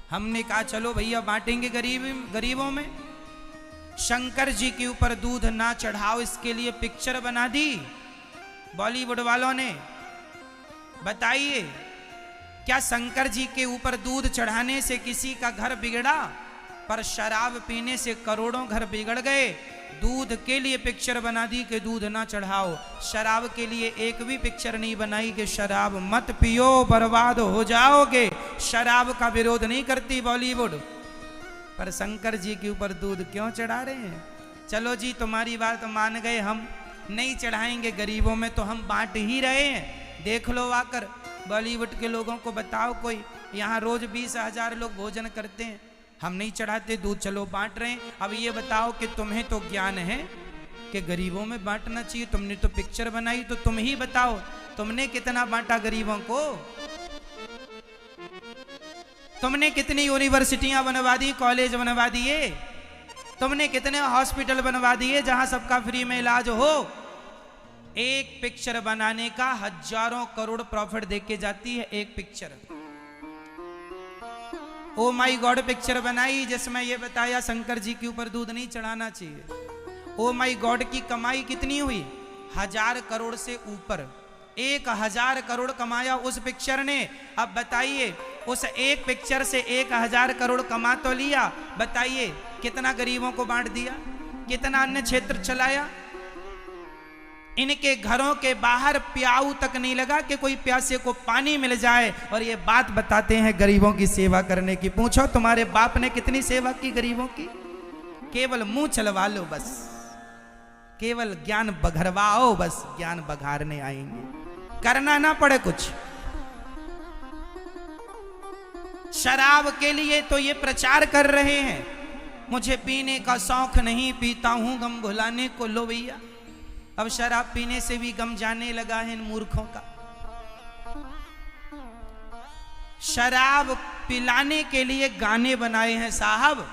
हमने कहा चलो भैया बांटेंगे गरीबों में। शंकर जी के ऊपर दूध ना चढ़ाओ, इसके लिए पिक्चर बना दी बॉलीवुड वालों ने। बताइए क्या शंकर जी के ऊपर दूध चढ़ाने से किसी का घर बिगड़ा? पर शराब पीने से करोड़ों घर बिगड़ गए। दूध के लिए पिक्चर बना दी कि दूध ना चढ़ाओ, शराब के लिए एक भी पिक्चर नहीं बनाई कि शराब मत पियो, बर्बाद हो जाओगे। शराब का विरोध नहीं करती बॉलीवुड, पर शंकर जी के ऊपर दूध क्यों चढ़ा रहे हैं? चलो जी तुम्हारी बात मान गए, हम नहीं चढ़ाएंगे गरीबों में, तो हम बांट ही रहे हैं। देख लो आकर बॉलीवुड के लोगों को बताओ, कोई यहाँ रोज 20,000 लोग भोजन करते हैं, हम नहीं चढ़ाते दूध, चलो बांट रहे हैं। अब ये बताओ कि तुम्हें तो ज्ञान है कि गरीबों में बांटना चाहिए, तुमने तो पिक्चर बनाई, तो तुम ही बताओ तुमने कितना बांटा गरीबों को? तुमने कितनी यूनिवर्सिटियां बनवा दी, कॉलेज बनवा दिए, तुमने कितने हॉस्पिटल बनवा दिए जहां सबका फ्री में इलाज हो? एक पिक्चर बनाने का हजारों करोड़ प्रॉफिट देके जाती है एक पिक्चर। ओ माई गॉड पिक्चर बनाई जिसमें ये बताया शंकर जी के ऊपर दूध नहीं चढ़ाना चाहिए। ओ माई गॉड की कमाई कितनी हुई? 1000 करोड़ से ऊपर, 1000 करोड़ कमाया उस पिक्चर ने। अब बताइए उस एक पिक्चर से 1000 करोड़ कमा तो लिया, बताइए कितना गरीबों को बांट दिया, कितना अन्य क्षेत्र चलाया? इनके घरों के बाहर प्याऊ तक नहीं लगा कि कोई प्यासे को पानी मिल जाए, और ये बात बताते हैं गरीबों की सेवा करने की। पूछो तुम्हारे बाप ने कितनी सेवा की गरीबों की? केवल मुंह चलवा लो बस, केवल ज्ञान बघरवाओ बस, ज्ञान बघारने आएंगे, करना ना पड़े कुछ। शराब के लिए तो ये प्रचार कर रहे हैं, मुझे पीने का शौक नहीं, पीता हूं गम भुलाने को। लो भैया अब शराब पीने से भी गम जाने लगा है इन मूर्खों का। शराब पिलाने के लिए गाने बनाए हैं साहब,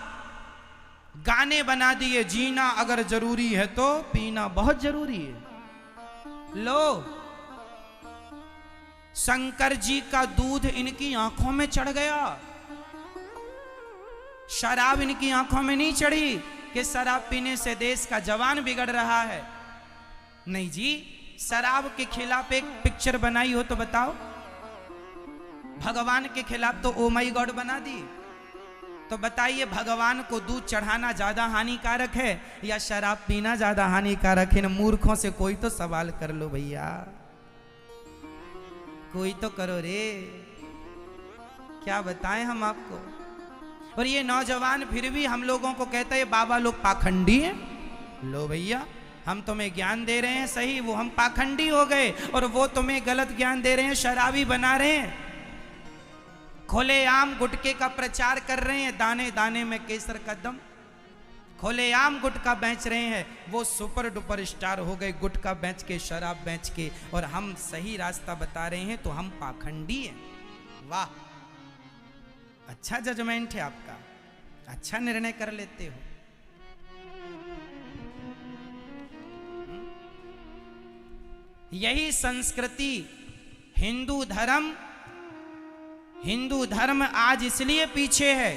गाने बना दिए, जीना अगर जरूरी है तो पीना बहुत जरूरी है। लो शंकर जी का दूध इनकी आंखों में चढ़ गया, शराब इनकी आंखों में नहीं चढ़ी कि शराब पीने से देश का जवान बिगड़ रहा है। नहीं जी, शराब के खिलाफ एक पिक्चर बनाई हो तो बताओ, भगवान के खिलाफ तो ओ माई गॉड बना दी, तो बताइए भगवान को दूध चढ़ाना ज्यादा हानिकारक है या शराब पीना ज्यादा हानिकारक है? इन मूर्खों से कोई तो सवाल कर लो भैया, कोई तो करो रे, क्या बताएं हम आपको। और ये नौजवान फिर भी हम लोगों को कहता है बाबा लोग पाखंडी हैं। लो भैया हम तुम्हें ज्ञान दे रहे हैं सही, वो हम पाखंडी हो गए, और वो तुम्हें गलत ज्ञान दे रहे हैं, शराबी बना रहे हैं, खुलेआम गुटखे का प्रचार कर रहे हैं, दाने दाने में केसर का दम, खुलेआम गुटखा बेच रहे हैं। वो सुपर डुपर स्टार हो गए गुटखा बेच के, शराब बेच के, और हम सही रास्ता बता रहे हैं तो हम पाखंडी हैं। वाह, अच्छा जजमेंट है आपका, अच्छा निर्णय कर लेते हो। यही संस्कृति हिंदू धर्म आज इसलिए पीछे है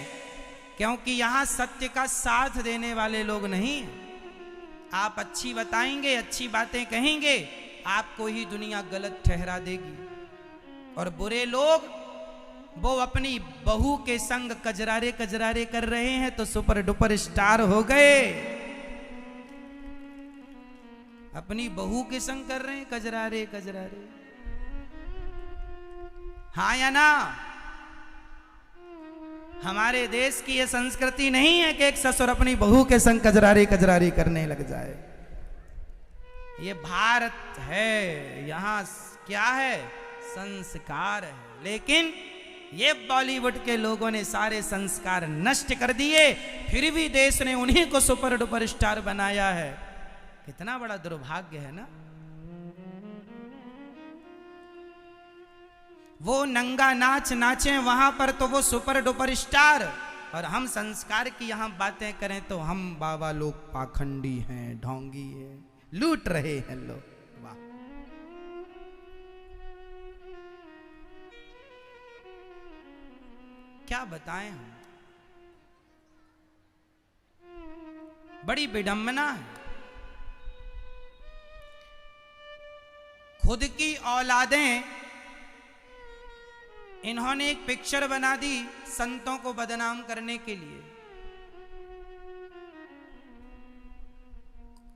क्योंकि यहां सत्य का साथ देने वाले लोग नहीं। आप अच्छी बताएंगे, अच्छी बातें कहेंगे, आपको ही दुनिया गलत ठहरा देगी। और बुरे लोग वो अपनी बहू के संग कजरारे कजरारे कर रहे हैं तो सुपर डुपर स्टार हो गए, अपनी बहू के संग कर रहे हैं कजरारे कजरारे। हाँ या ना? हमारे देश की यह संस्कृति नहीं है कि एक ससुर अपनी बहू के संग कजरारे कजरारे करने लग जाए। ये भारत है, यहां क्या है? संस्कार है। लेकिन ये बॉलीवुड के लोगों ने सारे संस्कार नष्ट कर दिए, फिर भी देश ने उन्हीं को सुपर डुपर स्टार बनाया है। कितना बड़ा दुर्भाग्य है ना। वो नंगा नाच नाचे वहां पर तो वो सुपर डुपर स्टार, और हम संस्कार की यहां बातें करें तो हम बाबा लोग पाखंडी हैं, ढोंगी है, लूट रहे हैं लोग। वाह, क्या बताएं हम, बड़ी विडंबना है। खुद की औलादें, इन्होंने एक पिक्चर बना दी संतों को बदनाम करने के लिए।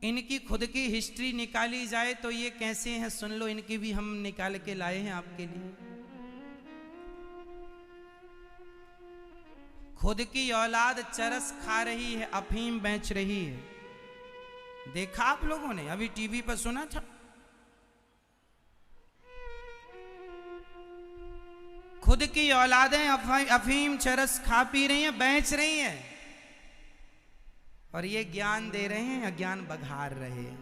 इनकी खुद की हिस्ट्री निकाली जाए तो ये कैसे हैं सुन लो, इनकी भी हम निकाल के लाए हैं आपके लिए। खुद की औलाद चरस खा रही है, अफीम बेच रही है। देखा आप लोगों ने, अभी टीवी पर सुना था। खुद की औलादें अफीम चरस खा पी रही हैं, बेच रही हैं, और ये ज्ञान दे रहे हैं, अज्ञान बघार रहे हैं।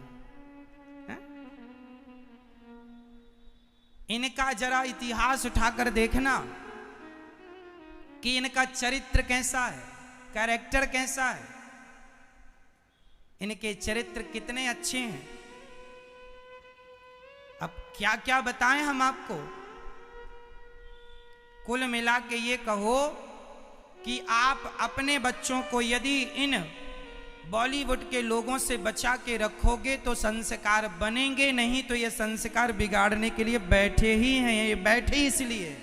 इनका जरा इतिहास उठाकर देखना कि इनका चरित्र कैसा है, कैरेक्टर कैसा है। इनके चरित्र कितने अच्छे हैं। अब क्या क्या बताएं हम आपको। कुल मिला के ये कहो कि आप अपने बच्चों को यदि इन बॉलीवुड के लोगों से बचा के रखोगे तो संस्कार बनेंगे, नहीं तो ये संस्कार बिगाड़ने के लिए बैठे ही हैं। ये बैठे इसलिए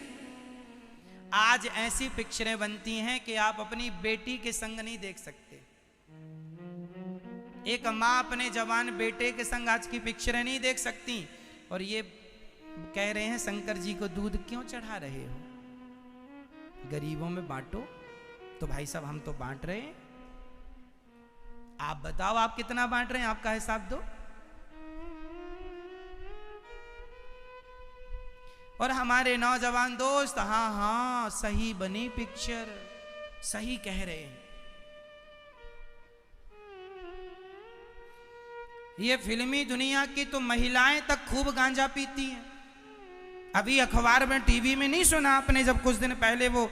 आज ऐसी पिक्चरें बनती हैं कि आप अपनी बेटी के संग नहीं देख सकते। एक माँ अपने जवान बेटे के संग आज की पिक्चरें नहीं देख सकती, और ये कह रहे हैं शंकर जी को दूध क्यों चढ़ा रहे हो, गरीबों में बांटो। तो भाई साहब हम तो बांट रहे हैं, आप बताओ आप कितना बांट रहे हैं, आपका हिसाब दो। और हमारे नौजवान दोस्त, हाँ हाँ सही बनी पिक्चर, सही कह रहे हैं। ये फिल्मी दुनिया की तो महिलाएं तक खूब गांजा पीती हैं। अभी अखबार में टीवी में नहीं सुना आपने, जब कुछ दिन पहले वो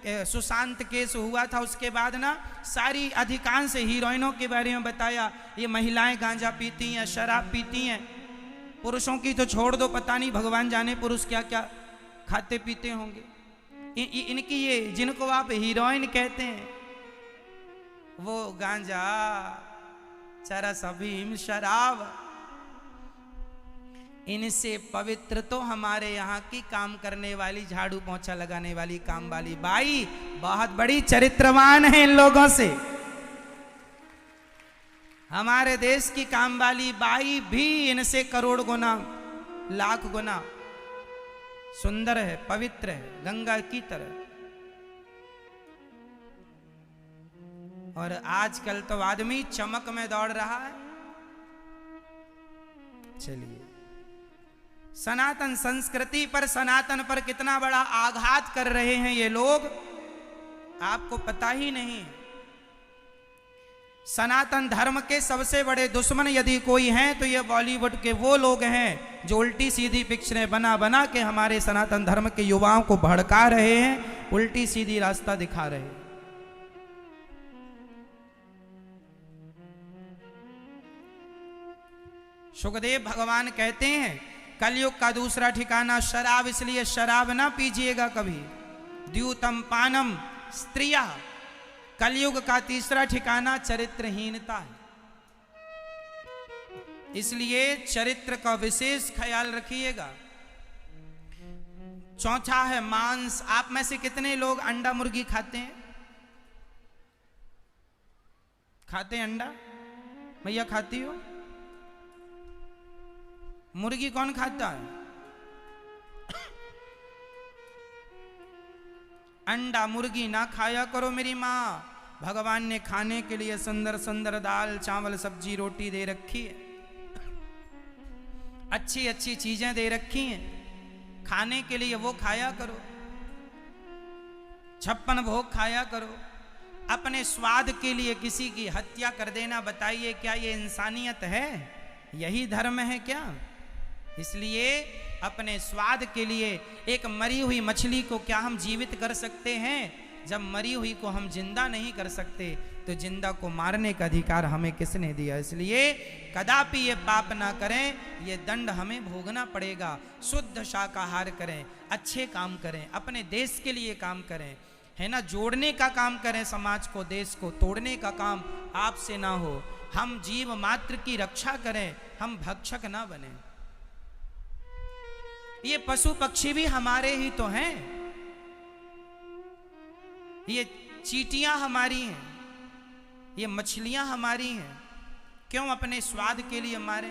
सुशांत केस हुआ था, उसके बाद ना सारी अधिकांश हीरोइनों के बारे में बताया, ये महिलाएं गांजा पीती हैं, शराब पीती हैं। पुरुषों की तो छोड़ दो, पता नहीं भगवान जाने पुरुष क्या क्या खाते पीते होंगे। इनकी ये जिनको आप हीरोइन कहते हैं, वो गांजा, चरस, अफीम, शराब, इनसे पवित्र तो हमारे यहाँ की काम करने वाली, झाड़ू पोंछा लगाने वाली काम वाली बाई बहुत बड़ी चरित्रवान है। इन लोगों से हमारे देश की काम वाली बाई भी इनसे करोड़ गुना, लाख गुना सुंदर है, पवित्र है, गंगा की तरह। और आजकल तो आदमी चमक में दौड़ रहा है। चलिए, सनातन संस्कृति पर, सनातन पर कितना बड़ा आघात कर रहे हैं ये लोग, आपको पता ही नहीं। सनातन धर्म के सबसे बड़े दुश्मन यदि कोई हैं तो ये बॉलीवुड के वो लोग हैं जो उल्टी सीधी पिक्चरें बना बना के हमारे सनातन धर्म के युवाओं को भड़का रहे हैं, उल्टी सीधी रास्ता दिखा रहे हैं। सुखदेव भगवान कहते हैं कलयुग का दूसरा ठिकाना शराब, इसलिए शराब ना पीजिएगा कभी। द्यूतम पानम स्त्रिया, कलयुग का तीसरा ठिकाना चरित्रहीनता है, इसलिए चरित्र का विशेष ख्याल रखिएगा। चौथा है मांस। आप में से कितने लोग अंडा मुर्गी खाते हैं? खाते हैं अंडा? भैया खाती हो? मुर्गी कौन खाता है? अंडा मुर्गी ना खाया करो मेरी माँ। भगवान ने खाने के लिए सुंदर सुंदर दाल चावल सब्जी रोटी दे रखी है, अच्छी अच्छी चीजें दे रखी हैं, खाने के लिए वो खाया करो। 56 भोग खाया करो। अपने स्वाद के लिए किसी की हत्या कर देना, बताइए क्या ये इंसानियत है? यही धर्म है क्या? इसलिए अपने स्वाद के लिए एक मरी हुई मछली को क्या हम जीवित कर सकते हैं? जब मरी हुई को हम जिंदा नहीं कर सकते तो जिंदा को मारने का अधिकार हमें किसने दिया? इसलिए कदापि ये पाप ना करें, ये दंड हमें भोगना पड़ेगा। शुद्ध शाकाहार करें, अच्छे काम करें, अपने देश के लिए काम करें, है ना, जोड़ने का काम करें समाज को, देश को। तोड़ने का काम आपसे ना हो। हम जीव मात्र की रक्षा करें, हम भक्षक ना बने। ये पशु पक्षी भी हमारे ही तो हैं, ये चींटियां हमारी हैं, ये मछलियां हमारी हैं। क्यों अपने स्वाद के लिए मारे?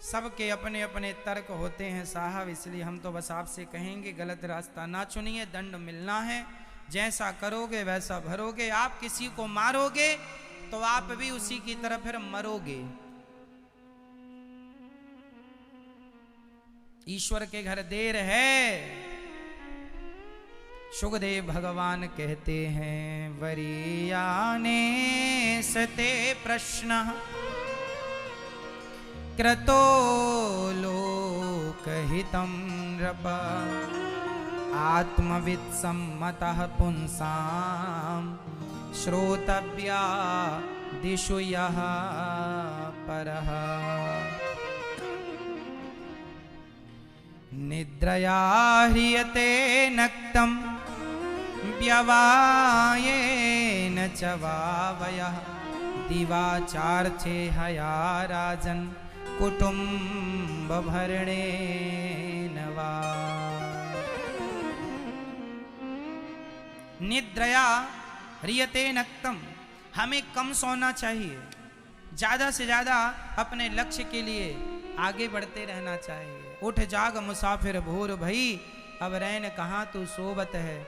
सबके अपने अपने तर्क होते हैं साहब, इसलिए हम तो बस आपसे कहेंगे गलत रास्ता ना चुनिए, दंड मिलना है। जैसा करोगे वैसा भरोगे। आप किसी को मारोगे तो आप भी उसी की तरह फिर मरोगे। ईश्वर के घर देर है। सुखदेव भगवान कहते हैं वरीयाने सते प्रश्न क्रतो लोकहितं नृप आत्मवित् सम्मतः पुंसां श्रोतव्या दिशु यः परः निद्रया ह्रियते नक्तं व्यवायेन च वावयः दिवाचार्थे हया राजन् कुटुंब भरणेन वा। निद्रया ह्रियते नक्तम, हमें कम सोना चाहिए, ज्यादा से ज्यादा अपने लक्ष्य के लिए आगे बढ़ते रहना चाहिए। उठ जाग मुसाफिर भोर भई, अब रैन कहाँ तू सोबत है।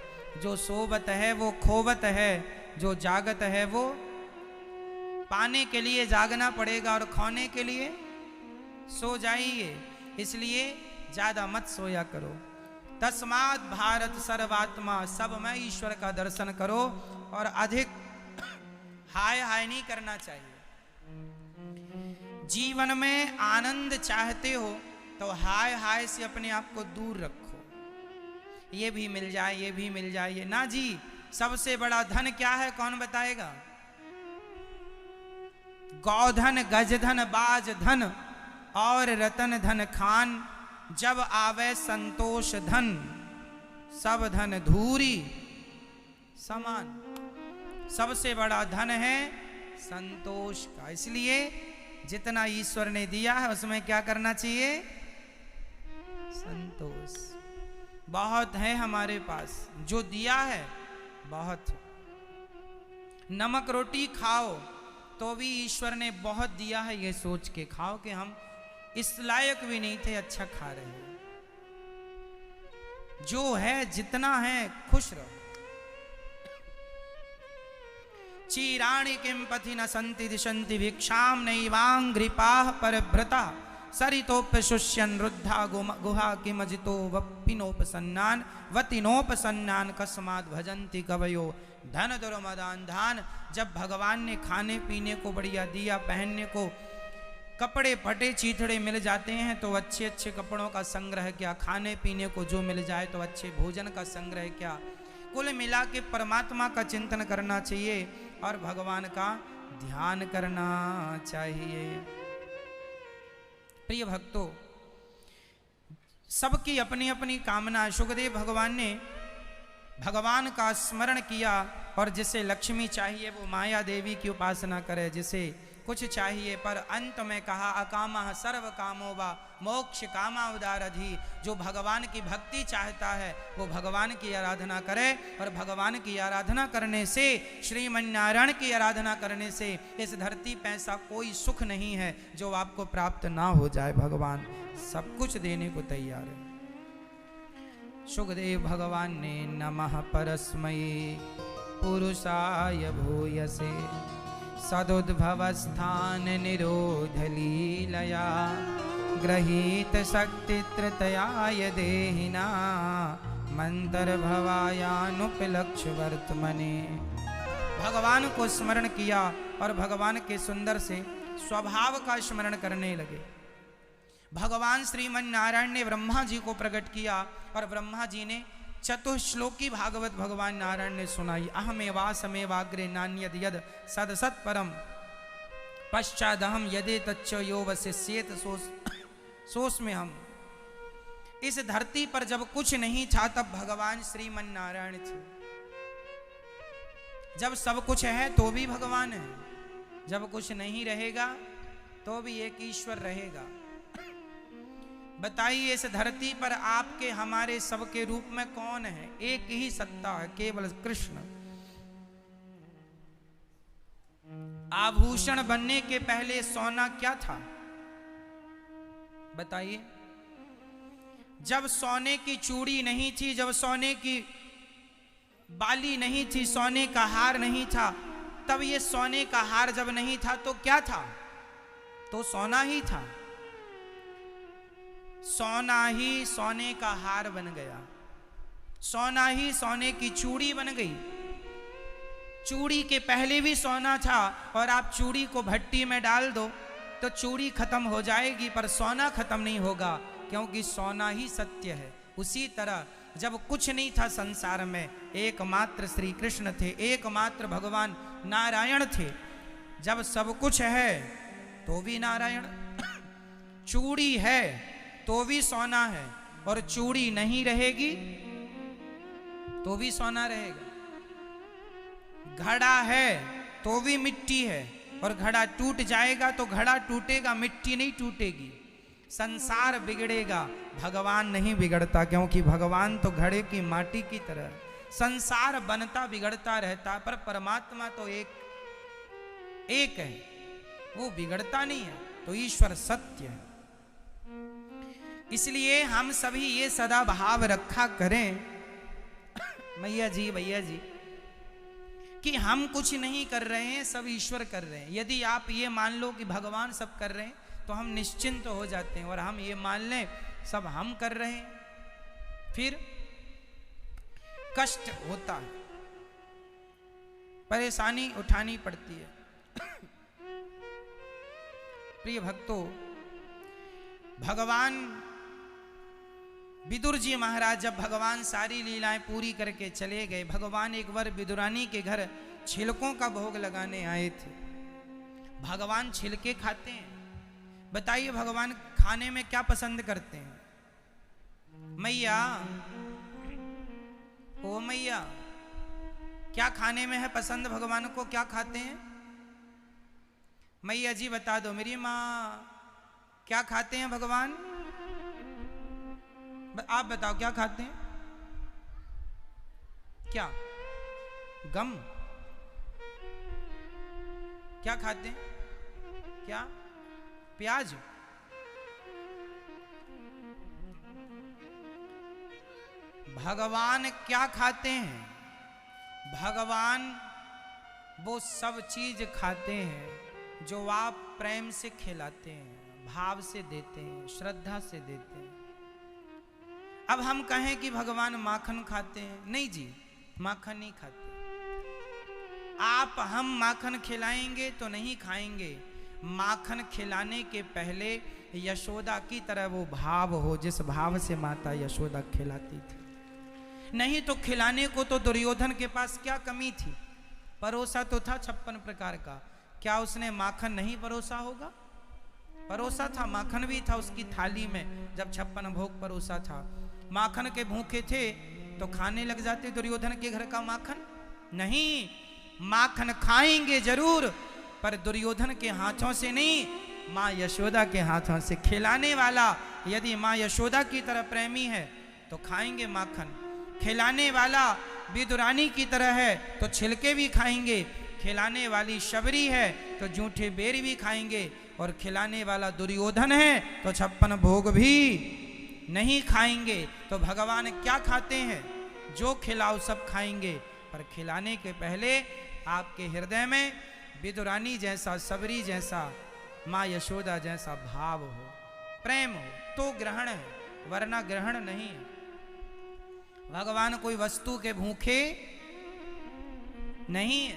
जो सोबत है वो खोवत है, जो जागत है वो पाने के लिए जागना पड़ेगा और खोने के लिए सो जाइए। इसलिए ज्यादा मत सोया करो। तस्मात् भारत सर्वात्मा, सब में ईश्वर का दर्शन करो और अधिक हाय हाय नहीं करना चाहिए। जीवन में आनंद चाहते हो तो हाय हाय से अपने आप को दूर रखो। ये भी मिल जाए, ये भी मिल जाए, ये ना जी। सबसे बड़ा धन क्या है, कौन बताएगा? गौधन, गजधन, बाज धन और रतन धन खान, जब आवे संतोष धन, सब धन धूरी समान। सबसे बड़ा धन है संतोष का। इसलिए जितना ईश्वर ने दिया है उसमें क्या करना चाहिए? संतोष। बहुत है हमारे पास, जो दिया है बहुत। नमक रोटी खाओ तो भी ईश्वर ने बहुत दिया है, ये सोच के खाओ कि हम इस लायक भी नहीं थे, अच्छा खा रहे हैं। जो है जितना है खुश रहो। चीराणि किं पथि न सन्ति दिशन्ति भिक्षां नैवांघ्रिपाः परभृता सरितोपशुष्यन् रुद्धा गुहा किमजितो वपिनोपसन्नान् वतिनोपसन्नान् कस्माद् भजन्ति कवयो धन दुर्मदान धान। जब भगवान ने खाने पीने को बढ़िया दिया, पहनने को कपड़े फटे चीथड़े मिल जाते हैं तो अच्छे अच्छे कपड़ों का संग्रह क्या, खाने पीने को जो मिल जाए तो अच्छे भोजन का संग्रह क्या। कुल मिला के परमात्मा का चिंतन करना चाहिए और भगवान का ध्यान करना चाहिए। प्रिय भक्तों, सबकी अपनी अपनी कामना। सुखदेव भगवान ने भगवान का स्मरण किया और जिसे लक्ष्मी चाहिए वो माया देवी की उपासना करे, जिसे कुछ चाहिए पर अंत में कहा अकामः सर्व कामो वा मोक्ष कामा उदारधि। जो भगवान की भक्ति चाहता है वो भगवान की आराधना करे और भगवान की आराधना करने से, श्रीमन्नारायण की आराधना करने से इस धरती पे ऐसा कोई सुख नहीं है जो आपको प्राप्त ना हो जाए। भगवान सब कुछ देने को तैयार है। सुखदेव भगवान ने नमः परस्मै पुरुषाय भूयसे सदुद्भवस्थान निरोध लीलया गृहीत शक्ति त्रतयाय देहिना मंतर्भवायानुपलक्ष्य वर्तमने। भगवान को स्मरण किया और भगवान के सुंदर से स्वभाव का स्मरण करने लगे। भगवान श्रीमन नारायण ने ब्रह्मा जी को प्रकट किया और ब्रह्मा जी ने चतुश्लोकी भागवत भगवान नारायण ने सुनाई। अहमेवासमेवाग्रे नान्यद यद सदसत परम पश्चादहम यदे तच्च यो वसिष्येत सोस में हम। इस धरती पर जब कुछ नहीं था तब भगवान श्रीमन नारायण थे। जब सब कुछ है तो भी भगवान है, जब कुछ नहीं रहेगा तो भी एक ईश्वर रहेगा। बताइए इस धरती पर आपके हमारे सबके रूप में कौन है? एक ही सत्ता है, केवल कृष्ण। आभूषण बनने के पहले सोना क्या था बताइए? जब सोने की चूड़ी नहीं थी, जब सोने की बाली नहीं थी, सोने का हार नहीं था, तब ये सोने का हार जब नहीं था तो क्या था? तो सोना ही था। सोना ही सोने का हार बन गया, सोना ही सोने की चूड़ी बन गई। चूड़ी के पहले भी सोना था और आप चूड़ी को भट्टी में डाल दो तो चूड़ी खत्म हो जाएगी पर सोना खत्म नहीं होगा, क्योंकि सोना ही सत्य है। उसी तरह जब कुछ नहीं था संसार में, एकमात्र श्री कृष्ण थे, एकमात्र भगवान नारायण थे। जब सब कुछ है तो भी नारायण, चूड़ी है तो भी सोना है और चूड़ी नहीं रहेगी तो भी सोना रहेगा। घड़ा है तो भी मिट्टी है और घड़ा टूट जाएगा तो घड़ा टूटेगा, मिट्टी नहीं टूटेगी। संसार बिगड़ेगा, भगवान नहीं बिगड़ता, क्योंकि भगवान तो घड़े की माटी की तरह। संसार बनता बिगड़ता रहता पर परमात्मा तो एक है, वो बिगड़ता नहीं है। तो ईश्वर सत्य है। इसलिए हम सभी ये सदा भाव रखा करें मैया जी भैया जी कि हम कुछ नहीं कर रहे हैं, सब ईश्वर कर रहे हैं। यदि आप ये मान लो कि भगवान सब कर रहे हैं तो हम निश्चिंत हो जाते हैं, और हम ये मान लें सब हम कर रहे हैं फिर कष्ट होता है, परेशानी उठानी पड़ती है। प्रिय भक्तों, भगवान विदुर जी महाराज जब भगवान सारी लीलाएं पूरी करके चले गए, भगवान एक बार विदुरानी के घर छिलकों का भोग लगाने आए थे। भगवान छिलके खाते हैं। बताइए भगवान खाने में क्या पसंद करते हैं? मैया, ओ मैया, क्या खाने में है पसंद भगवान को? क्या खाते हैं? मैया जी बता दो। मेरी माँ, क्या खाते हैं भगवान? आप बताओ क्या खाते हैं? क्या? गम? क्या खाते हैं? क्या? प्याज? भगवान क्या खाते हैं? भगवान वो सब चीज खाते हैं जो आप प्रेम से खिलाते हैं, भाव से देते हैं, श्रद्धा से देते हैं। अब हम कहें कि भगवान माखन खाते हैं, नहीं जी, माखन नहीं खाते। हम माखन खिलाएंगे तो नहीं खाएंगे। माखन खिलाने के पहले यशोदा की तरह वो भाव हो जिस भाव से माता यशोदा खिलाती थी। नहीं तो खिलाने को तो दुर्योधन के पास क्या कमी थी? परोसा तो था 56 प्रकार का। क्या उसने माखन नहीं परोसा होगा? परोसा था, माखन भी था उसकी थाली में। जब 56 भोग परोसा था, माखन के भूखे थे तो खाने लग जाते दुर्योधन के घर का माखन? नहीं, माखन खाएंगे जरूर पर दुर्योधन के हाथों से नहीं, माँ यशोदा के हाथों से। खिलाने वाला यदि माँ यशोदा की तरह प्रेमी है तो खाएंगे माखन। खिलाने वाला विदुरानी की तरह है तो छिलके भी खाएंगे। खिलाने वाली शबरी है तो जूठे बेर भी खाएंगे। और खिलाने वाला दुर्योधन है तो 56 भोग भी नहीं खाएंगे। तो भगवान क्या खाते हैं? जो खिलाओ सब खाएंगे, पर खिलाने के पहले आपके हृदय में विदुरानी जैसा, सबरी जैसा, माँ यशोदा जैसा भाव हो, प्रेम हो तो ग्रहण है, वरना ग्रहण नहीं है। भगवान कोई वस्तु के भूखे नहीं है।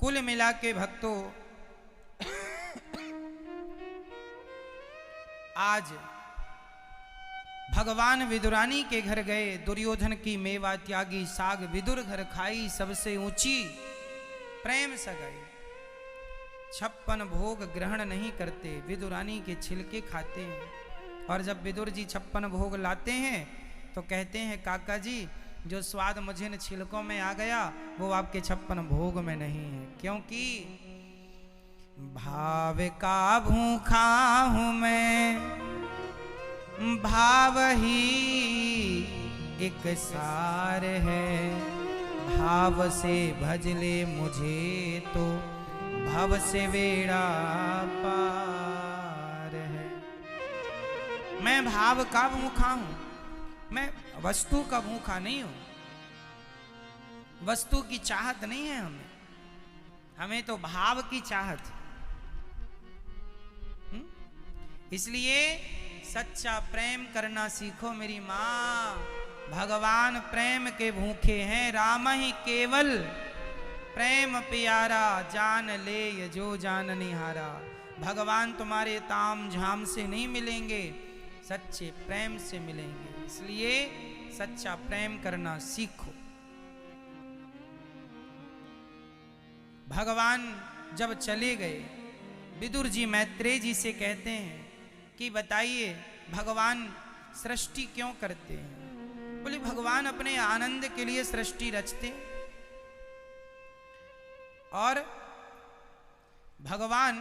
कुल मिला के भक्तों, आज भगवान विदुरानी के घर गए, दुर्योधन की मेवा त्यागी, साग विदुर घर खाई, सबसे ऊंची प्रेम सगाई। 56 भोग ग्रहण नहीं करते, विदुरानी के छिलके खाते हैं। और जब विदुर जी 56 भोग लाते हैं तो कहते हैं, काका जी जो स्वाद मुझे इन छिलकों में आ गया वो आपके 56 भोग में नहीं है, क्योंकि भाव का भूखा हूं मैं, भाव ही एक सार है, भाव से भजले मुझे तो भव से बेड़ा पार है। मैं भाव का भूखा हूं, मैं वस्तु का भूखा नहीं हूं। वस्तु की चाहत नहीं है हमें तो भाव की चाहत है। इसलिए सच्चा प्रेम करना सीखो मेरी माँ। भगवान प्रेम के भूखे हैं, राम ही केवल प्रेम प्यारा, जान ले ये जो जान निहारा। भगवान तुम्हारे ताम झाम से नहीं मिलेंगे, सच्चे प्रेम से मिलेंगे। इसलिए सच्चा प्रेम करना सीखो। भगवान जब चले गए, विदुर जी मैत्रेय जी से कहते हैं कि बताइए भगवान सृष्टि क्यों करते हैं? बोले भगवान अपने आनंद के लिए सृष्टि रचते, और भगवान